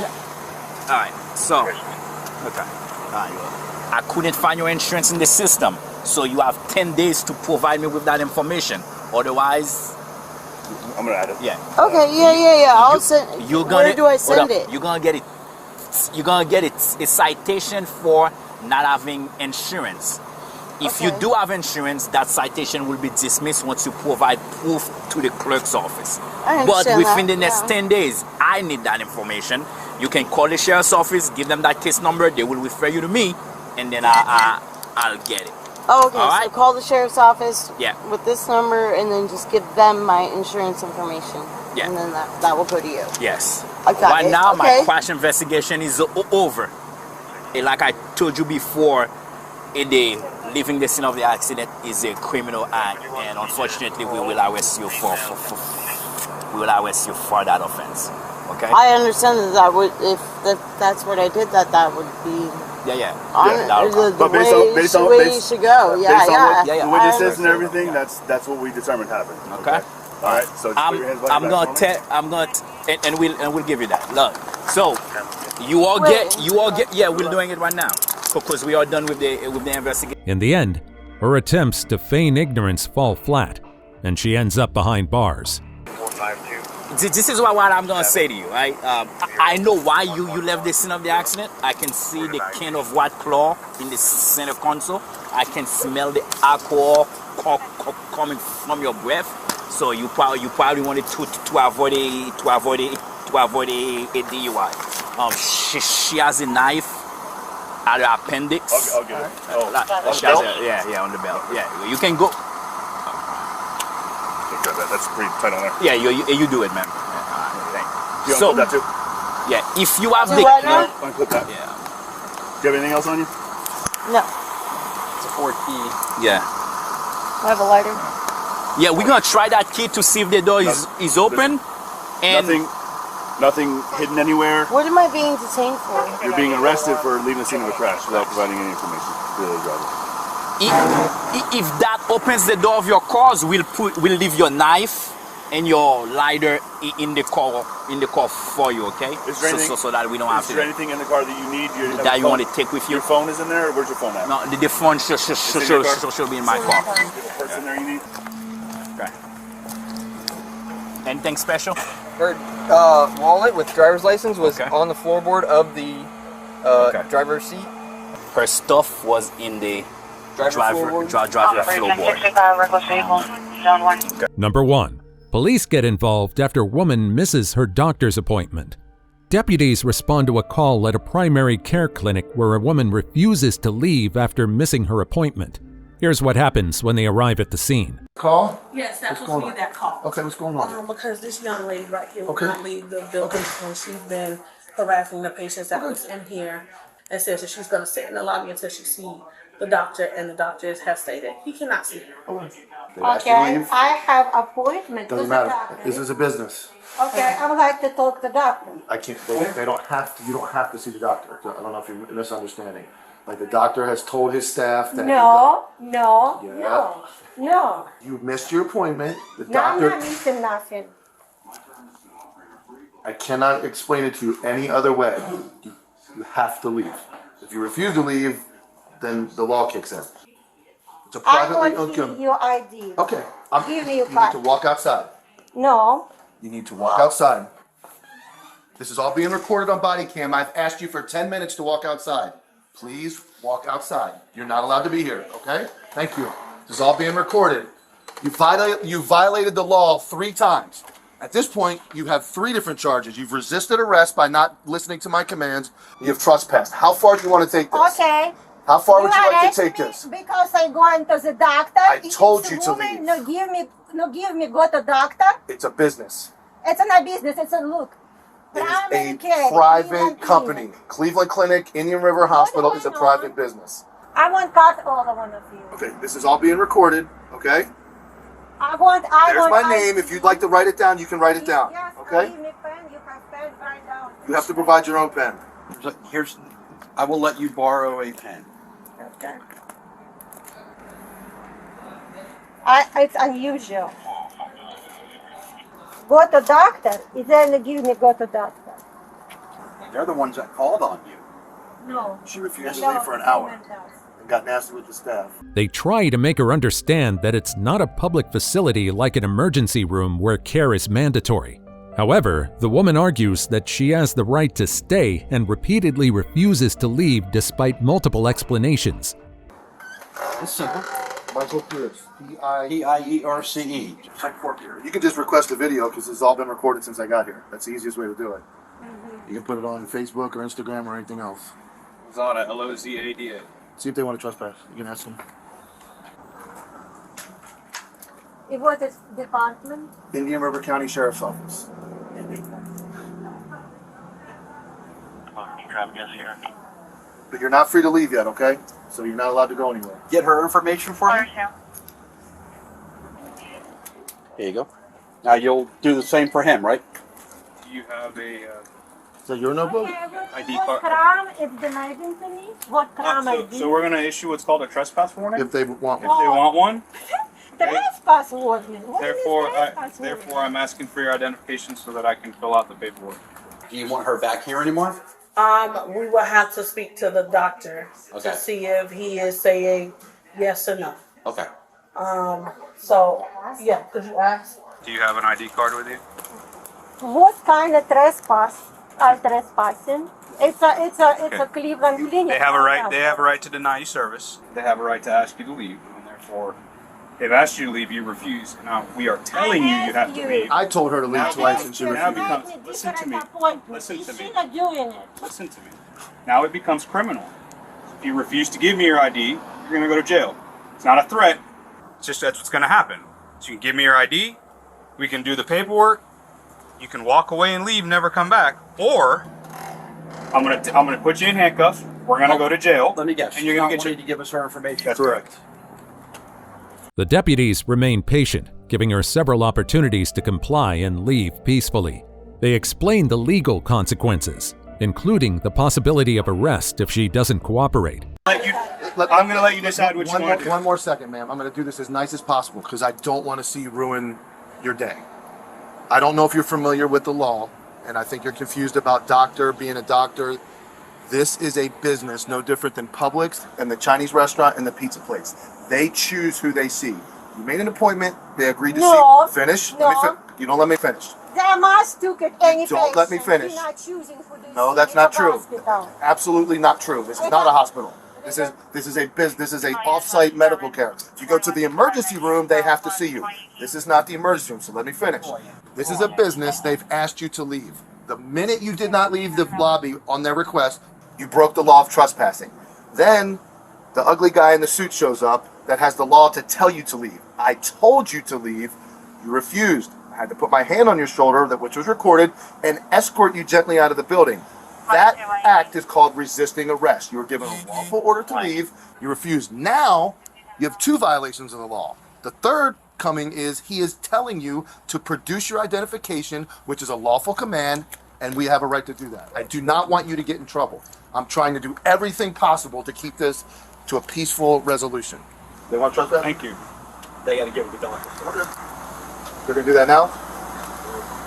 All right. So, okay. All right. I couldn't find your insurance in the system, so you have 10 days to provide me with that information. Otherwise, I'm gonna add it. Yeah. Okay. Yeah. I'll send. Where do I send it? You're gonna get it. You're gonna get it. A citation for not having insurance. If you do have insurance, that citation will be dismissed once you provide proof to the clerk's office. But within the next 10 days, I need that information. You can call the sheriff's office, give them that case number, they will refer you to me, and then I'll get it. Oh, okay. All So right? call the sheriff's office with this number, and then just give them my insurance information. Yeah. And then that will go to you. Yes. I got Right it. now, Okay. my crash investigation is over. Like I told you before, leaving the scene of the accident is a criminal act, and unfortunately, we will arrest you for that offense. Okay. I understand that would, if that's what I did, that would be. Yeah. But based on the way you should go. the way this is and everything, that's what we determined happened. Okay. All right. So just put your hands behind your back for me. and we'll give you that. Look. So you all get. Yeah, we're doing it right now because we are done with the investigation. In the end, her attempts to feign ignorance fall flat, and she ends up behind bars. This is what I'm gonna say to you, right? I know why you left the scene of the accident. I can see the can of white claw in the center console. I can smell the alcohol coming from your breath. So you probably wanted to avoid a DUI. She has a knife at her appendix. I'll get it. On the belt? Yeah, on the belt. Yeah, you can go. That's pretty tight on there. Yeah, you do it, man. You want to clip that too? Yeah, if you have the... Unclip that. Yeah. Do you have anything else on you? No. It's a 4 key. Yeah. I have a lighter. Yeah, we're gonna try that key to see if the door is open. And nothing hidden anywhere. What am I being detained for? You're being arrested for leaving the scene of a crash without providing any information to the driver. If that opens the door of your cars, we'll leave your knife and your lighter in the car for you, okay? So that we don't have to. Is there anything in the car that you need? That you want to take with you? Your phone is in there, or where's your phone at? No, the phone should be in my car. Is there a purse in there you need? Okay. Anything special? Her wallet with driver's license was on the floorboard of the driver's seat. Her stuff was in the driver floorboard. Number 1. Police get involved after woman misses her doctor's appointment. Deputies respond to a call at a primary care clinic where a woman refuses to leave after missing her appointment. Here's what happens when they arrive at the scene. Call? Yes, that was me that call. Okay, what's going on? Because this young lady right here will not leave the building when she's been harassing the patients that was in here, and says that she's going to sit in the lobby until she sees the doctor, and the doctor has stated he cannot see her. Okay, I have appointment. Doesn't matter. This is a business. Okay, I would like to talk to the doctor. I can't. They don't have to. You don't have to see the doctor. I don't know if you're misunderstanding. Like the doctor has told his staff that. No. You missed your appointment. The No, doctor. I'm not missing nothing. I cannot explain it to you any other way. You have to leave. If you refuse to leave, then the law kicks in. It's a privately I owned want to see your ID. Okay. Give me your You need card. to walk outside. No. You need to walk outside. This is all being recorded on body cam. I've asked you for 10 minutes to walk outside. Please walk outside. You're not allowed to be here, okay? Thank you. This is all being recorded. You violated the law 3 times. At this point, you have 3 different charges. You've resisted arrest by not listening to my commands. You have trespassed. How far do you want to take this? Okay. How far would you like arrest to take me this? because I going to the doctor. I told you to leave. No give me go to doctor. It's a business. It's not business. It's a look. It is a private company. Cleveland Clinic, Indian River Hospital is a private business. I want cut all of one of you. Okay, this is all being recorded, okay? There's my name. If you'd like to write it down, you can write it down, okay? Give me pen. You have pen right down. You have to provide your own pen. I will let you borrow a pen. Okay. It's unusual. Go to doctor. Then give me go to doctor. They're the ones that called on you. No. She refused to leave for an hour and got nasty with the staff. They try to make her understand that it's not a public facility like an emergency room where care is mandatory. However, the woman argues that she has the right to stay and repeatedly refuses to leave despite multiple explanations. It's simple. Might as well do this. P-I-E-R-C-E. You can just request a video because it's all been recorded since I got here. That's the easiest way to do it. You can put it on Facebook or Instagram or anything else. Zada, L-O-Z-A-D-A. See if they want to trespass. You can ask them. What is department? Indian River County Sheriff's Office. But you're not free to leave yet, okay? So you're not allowed to go anywhere. Get her information for me. Here you go. Now you'll do the same for him, right? Do you have a So your notebook? ID What card? crime is denied to me? What crime I did? So we're going to issue what's called a trespass warning? If they want If they want one. Trespass warning. What is trespass warning? Therefore, I'm asking for your identification so that I can fill out the paperwork. Do you want her back here anymore? We will have to speak to the doctor Okay. to see if he is saying yes or no. Okay. So yeah, could you ask? Do you have an ID card with you? What kind of trespass are trespassing? It's a Cleveland Clinic. They have a right. They have a right to deny you service. They have a right to ask you to leave, and therefore, they've asked you to leave. You refuse. Now we are telling you you have to leave. I told her to leave twice and she Now refused. it becomes. Listen to me. Listen to me. She's not doing it. Listen to me. Now it becomes criminal. If you refuse to give me your ID, you're going to go to jail. It's not a threat. It's just that's what's going to happen. So you can give me your ID. We can do the paperwork. You can walk away and leave, never come back, or I'm gonna put you in handcuffs. We're gonna go to jail. Let me guess. And you're gonna get to give us her information. That's correct. The deputies remain patient, giving her several opportunities to comply and leave peacefully. They explain the legal consequences, including the possibility of arrest if she doesn't cooperate. I'm going to let you decide what you want to do. One more second, ma'am. I'm going to do this as nice as possible because I don't want to see you ruin your day. I don't know if you're familiar with the law, and I think you're confused about being a doctor. This is a business no different than Publix and the Chinese restaurant and the pizza place. They choose who they see. You made an appointment. They agreed to see. Finish. No. You don't let me finish. They must took it any Don't let me finish. You're not choosing who they No, see that's in not a true. hospital. Absolutely not true. This is not a hospital. This is a business. This is a off-site medical care. If you go to the emergency room, they have to see you. This is not the emergency room, so let me finish. This is a business. They've asked you to leave. The minute you did not leave the lobby on their request, you broke the law of trespassing. Then the ugly guy in the suit shows up that has the law to tell you to leave. I told you to leave. You refused. I had to put my hand on your shoulder, which was recorded, and escort you gently out of the building. That act is called resisting arrest. You were given a lawful order to leave. You refused. Now, you have 2 violations of the law. The third coming is he is telling you to produce your identification, which is a lawful command, and we have a right to do that. I do not want you to get in trouble. I'm trying to do everything possible to keep this to a peaceful resolution. They want to trust that? Thank you. They got to give it to the doctor. Okay. They're going to do that now?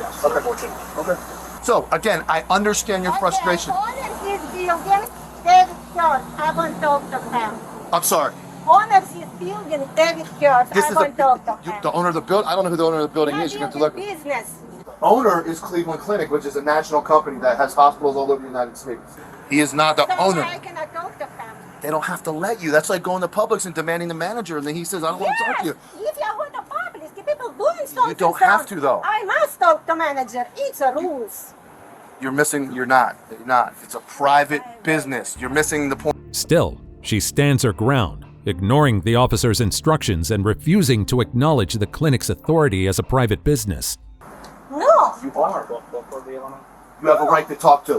Yes. Okay. Okay. So, again, I understand your frustration. Owner is building David Church. I want to talk to him. I'm sorry. Owner is building David Church. I want to talk to him. The owner of the building? I don't know who the owner of the building is. You're going to have to look. Business. Owner is Cleveland Clinic, which is a national company that has hospitals all over the United States. He is not the So owner. I cannot talk to him. They don't have to let you. That's like going to Publix and demanding the manager, and then he says, I don't want to talk to you. If you go to public, the people doing It's not You don't concerned. have to, though. I must talk to manager. It's a rules. You're missing. You're not. You're not. It's a private business. You're missing the point. Still, she stands her ground, ignoring the officer's instructions and refusing to acknowledge the clinic's authority as a private business. No. You are. You have a right to talk to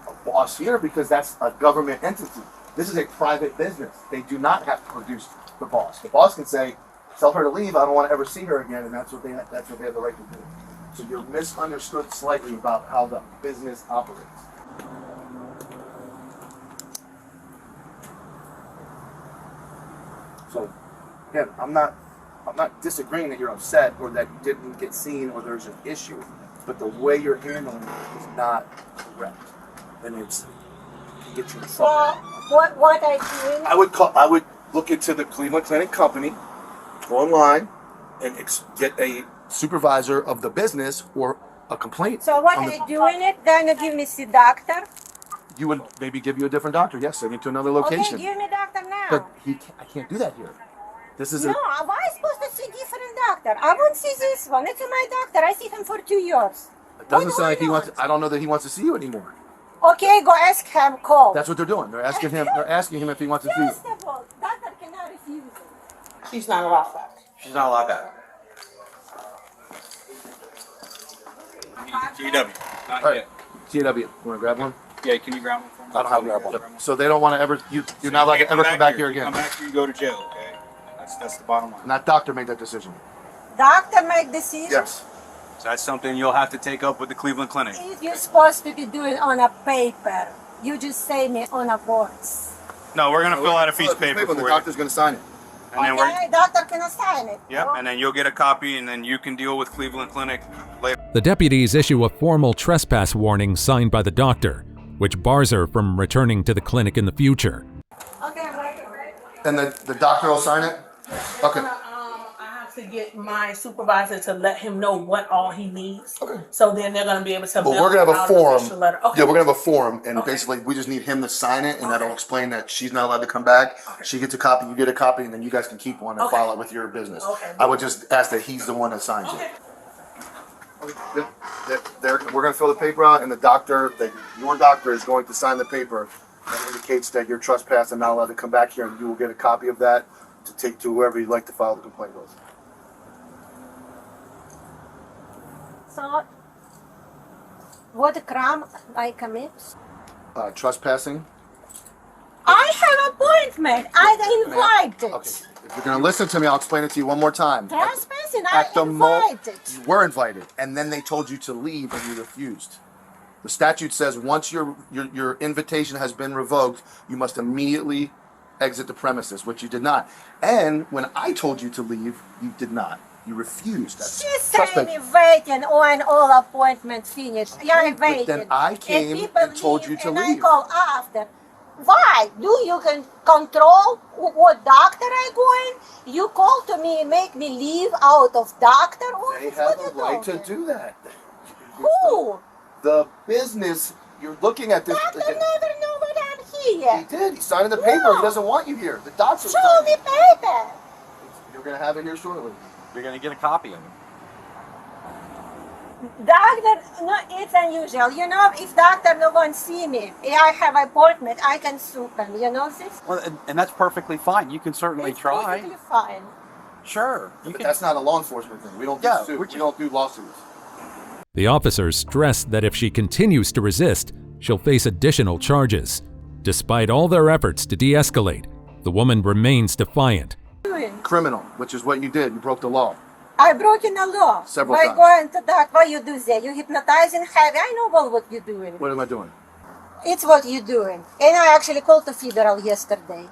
a boss here because that's a government entity. This is a private business. They do not have to produce the boss. The boss can say, "Tell her to leave. I don't want to ever see her again," and that's what they have the right to do. So you're misunderstood slightly about how the business operates. So again, I'm not disagreeing that you're upset or that you didn't get seen or there's an issue, but the way you're handling it is not correct, and it can get you in So trouble. what I doing? I would look into the Cleveland Clinic company, go online, and get a supervisor of the business or a complaint. So what on I the- doing it? Then you give me see doctor. You would maybe give you a different doctor. Yes, send you to another location. Okay, give me doctor now. But I can't do that here. This is No, why I supposed to see different doctor? I won't see this one. It's my doctor. I see him for 2 years. It doesn't sound like he wants. I don't know that he wants to see you anymore. Okay, go ask him. Call. That's what they're doing. They're asking him. They're asking him if he wants to see you. First of all, doctor cannot refuse it. She's not allowed back. She's not allowed back. GW. Not All right. yet. TW, you want to grab one? Yeah, can you grab one for me? I don't have a grab one. So they don't want to ever. You're not allowed to ever come back here again. Come back here, you go to jail. Okay, that's the bottom line. And that doctor made that decision. Doctor make decision. Yes. So that's something you'll have to take up with the Cleveland Clinic. If you're supposed to be doing on a paper, you just say me on a boards. No, we're gonna fill out a piece of paper for The you, doctor's going to sign it. and then we're Okay, doctor can sign it. yep, and then you'll get a copy, and then you can deal with Cleveland Clinic later. The deputies issue a formal trespass warning signed by the doctor, which bars her from returning to the clinic in the future. Okay, right. And the doctor will sign it? Okay. I have to get my supervisor to let him know what all he needs. Okay. So then they're going to be able to. But we're going to have a mail out an form. official letter. Okay. Yeah, we're going to have a form, and Okay. basically we just need him to sign it, and that'll explain that she's not allowed to come back. She gets a copy, you get a copy, and then you guys can keep one and Okay. file it with your business. Okay. I would just ask that he's the one that signs it. We're going to fill the paper out, and your doctor is going to sign the paper that indicates that you're trespassed and not allowed to come back here, and you will get a copy of that to take to whoever you'd like to file the complaint with. So, what crime I commit? Trespassing. I have appointment. I invited. Okay. If you're going to listen to me, I'll explain it to you one more time. Trespassing. I At the moment, invited. you were invited, and then they told you to leave, and you refused. The statute says once your invitation has been revoked, you must immediately exit the premises, which you did not. And when I told you to leave, you did not. You refused. That's She said trespassing. me waiting when all appointments finished. Yeah, But waiting. then I came people and told you leave, to and leave. I call after. Why? Do you can control what doctor I go in? You call to me and make me leave out of doctor They office? have What the you right to talking? do that. Who? The business, you're looking at this. Doctor never know what I'm here. He did. He signed the paper. He doesn't want you here. The doctor Show signed me it. paper. You're going to have it here shortly. You're going to get a copy of it. Doctor, no, it's unusual. You know, if doctor no one see me, I have appointment, I can sue them. You know this? Well, and that's perfectly fine. You can certainly It's try. perfectly fine. Sure. But that's not a law enforcement thing. We don't Yeah, do we're we don't do lawsuits. The officers stress that if she continues to resist, she'll face additional charges. Despite all their efforts to de-escalate, the woman remains defiant. Criminal, which is what you did. You broke the law. I broke in the law. Several By times. going to that, what you do there? You hypnotizing heavy. I know all what you're doing. What am I doing? It's what you're doing. And I actually called the federal yesterday.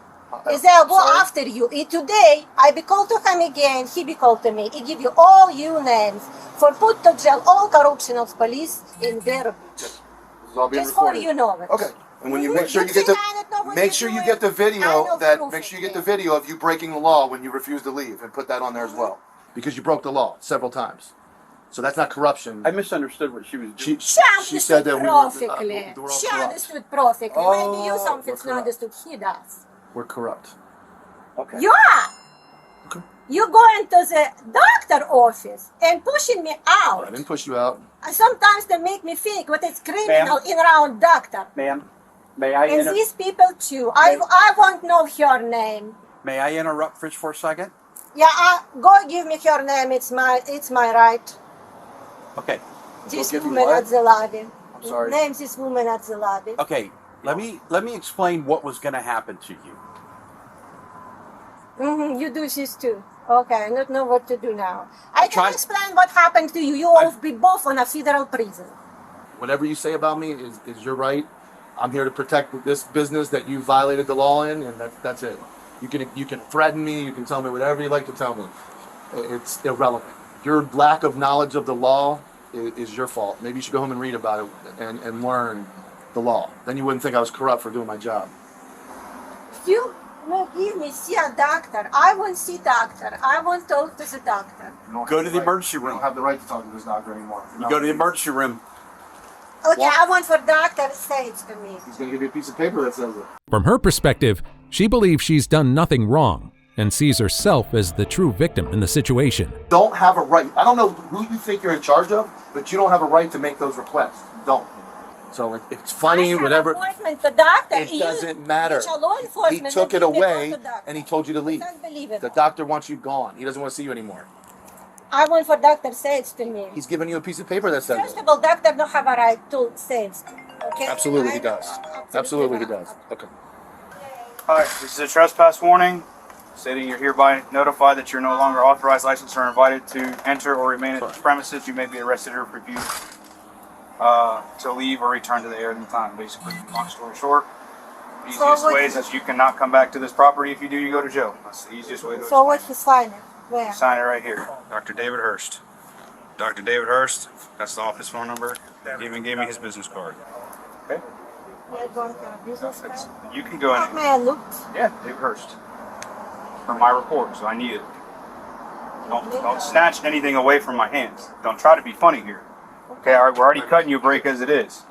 Is they'll go after you. Today, I be called to him again. He be called to me. He give you all your names for put to jail all corruption of police in their This is all being just for recorded. you know it. Okay. And when you make sure you think get the I don't know what make you're sure you doing? get the I video know that proof make sure of you get the it. video of you breaking the law when you refuse to leave and put that on there as well. Because you broke the law several times. So that's not corruption. I misunderstood what she was doing. She said that we were, perfectly. we're all She corrupt. understood perfectly. Maybe you Oh, something's we're not corrupt. understood. He does. We're corrupt. Okay. You are. You go into the doctor office and pushing me out. I didn't push you out. Sometimes they make me think what is criminal in around doctor. Ma'am, may I And these people too. I won't know her name. may I interrupt for a second? Yeah, go give me her name. It's my right. Okay. This give you woman what? at the lobby. I'm sorry. Name this woman at the lobby. Okay, let me explain what was going to happen to you. You do this too. Okay, I don't know what to do now. I can explain what happened to you. You will be both on a federal prison. Whatever you say about me is your right. I'm here to protect this business that you violated the law in, and that's it. You can threaten me. You can tell me whatever you like to tell me. It's irrelevant. Your lack of knowledge of the law is your fault. Maybe you should go home and read about it and learn the law. Then you wouldn't think I was corrupt for doing my job. You no give me see a doctor. I won't see doctor. I won't talk to the doctor. Go to the emergency room. You don't have the right to talk to this doctor anymore. You go to the emergency room. Okay, I want for doctor say it to me. He's going to give you a piece of paper that says it. From her perspective, she believes she's done nothing wrong and sees herself as the true victim in the situation. Don't have a right. I don't know who you think you're in charge of, but you don't have a right to make those requests. You don't. So it's funny, whatever. Appointment for doctor. It doesn't matter. It's a law He enforcement. took it They give me away to doctor. and he told you to leave. Unbelievable. The doctor wants you gone. He doesn't want to see you anymore. I want for doctor say it to me. He's giving you a piece of paper that says First it. of all, doctor don't have a right to say it. Okay? Absolutely he does. Absolutely he does. Okay. All right, this is a trespass warning, stating you're hereby notified that you're no longer authorized, licensed, or invited to enter or remain at the premises. You may be arrested or refused to leave or return to the area any time. Basically, long story short, the easiest way is that you cannot come back to this property. If you do, you go to jail. That's the easiest way to So what you sign it? Where? sign it right here. Dr. David Hurst. Dr. David Hurst, that's the office phone number. He even gave me his business card. Okay? You're going to a business card? You can go in. May I look? Yeah, David Hurst. From my report, so I need it. Don't snatch anything away from my hands. Don't try to be funny here. Okay, all right, we're already cutting you a break as it is.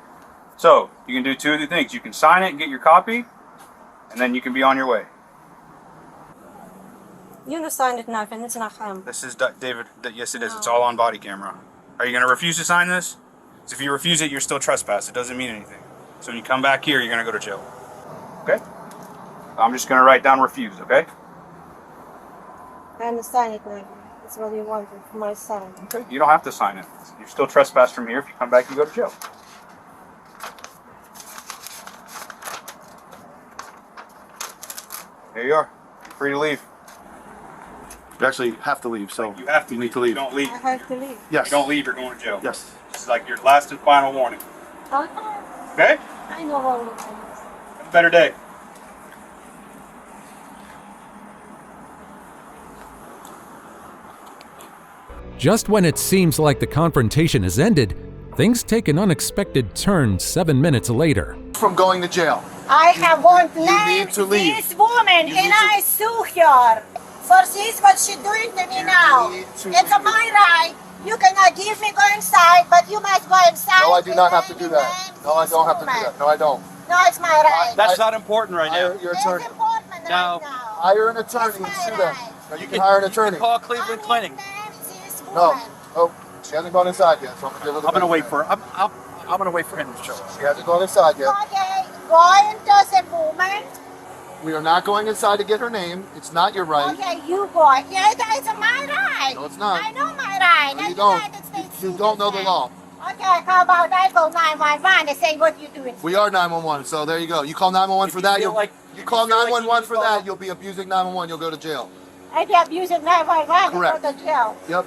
So, you can do two of the things. You can sign it and get your copy, and then you can be on your way. You don't sign it nothing. It's not him. This is David. Yes, it is. It's all on body camera. Are you going to refuse to sign this? If you refuse it, you're still trespass. It doesn't mean anything. So when you come back here, you're going to go to jail. Okay? I'm just going to write down refuse, okay? I understand it now. That's what you wanted for my son. Okay. You don't have to sign it. You're still trespass from here. If you come back, you go to jail. There you are. You're free to leave. You actually have to leave, so You have to need to leave. You don't leave. I have to leave. Yes. You don't leave, you're going to jail. Yes. This is like your last and final warning. Okay. Okay? I know all of this. Have a better day. Just when it seems like the confrontation is ended, things take an unexpected turn 7 minutes later. From going to jail. I have one You name need to leave. this woman You and need to- I sue her for this what she doing to me now. need to It's leave. my right. You cannot give me go inside, but you must go inside. No, I do not have to and do name that. No, I this don't have to do woman. that. No, I don't. No, it's my right. That's not important right now. Hire your It's attorney. important Now- right now. Hire an attorney and sue them. No, you can hire an attorney. Call Cleveland Clinic. This No. woman. Oh, she hasn't gone inside yet, so I'm gonna give her the I'm gonna benefit. wait for. I'm gonna wait for him to show up. She hasn't gone inside yet. Okay, go into the woman. We are not going inside to get her name. It's not your right. Okay, you go. Yeah, that's my right. No, it's not. I know my right. No, The you don't. United States You don't know the citizen. law. Okay, how about I call 911 and say what you doing? We are 911, so there you go. You call 911 for that. feel like- You call if you feel like 911 you for need that. to- You'll be abusing 911. You'll go to jail. I be abusing 911 Correct. and go to jail. Yep.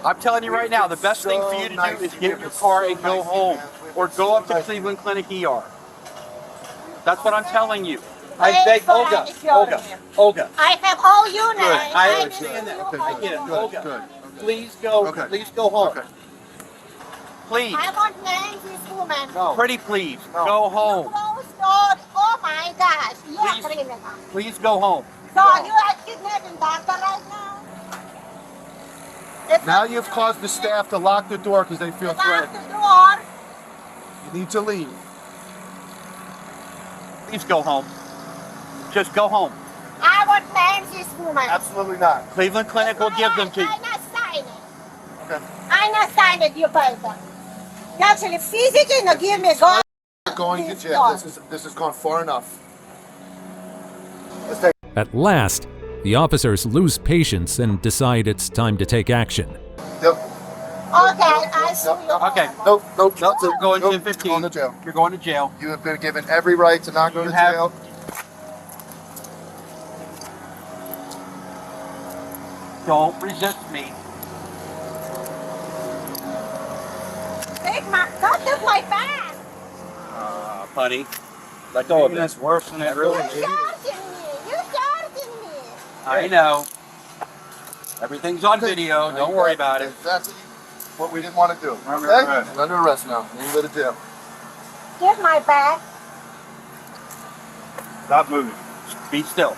I'm telling you right now, the best thing for you to do is get in your car and go home, or go up to Cleveland Clinic ER. That's what I'm telling you. I Wait beg, for Olga, that if you're Olga, here. Olga. I have all you Good. names. I know understand that. you Okay, all I get it. you. Olga, Good. please go. Okay. Please go home. Okay. Please, I want names this woman. No. pretty please, No. go home. Close door. Oh my gosh. You're Please. criminal. Please go home. So you are kidnapping doctor right now? It's Now you've caused the staff to lock the door because they feel lock threatened. the door. You need to leave. Please go home. Just go home. name this woman. Absolutely not. Cleveland Clinic will give them to you. I not sign it. Okay. I not sign it, you paper. You actually physically not give me God. You're going to jail. This has gone far enough. Let's take. At last, the officers lose patience and decide it's time to take action. Yep. Okay, I sue you. Okay. Nope. You're going to 15. You're going to jail. You're going to jail. You have been given every right to not go to jail. Don't resist me. Take my, cut off my back. Honey, let go of it. That's worse than it really is. You're charging me. You're charging me. I know. Everything's on video. Don't worry about it. That's what we didn't want to do. Under Okay? arrest. You're under arrest now. You can go to jail. Give my back. Stop moving. Be still.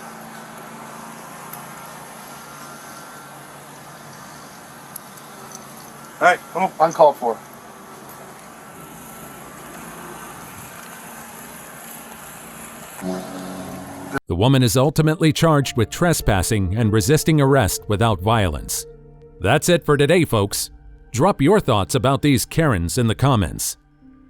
All right, come on. Uncalled for. The woman is ultimately charged with trespassing and resisting arrest without violence. That's it for today, folks. Drop your thoughts about these Karens in the comments.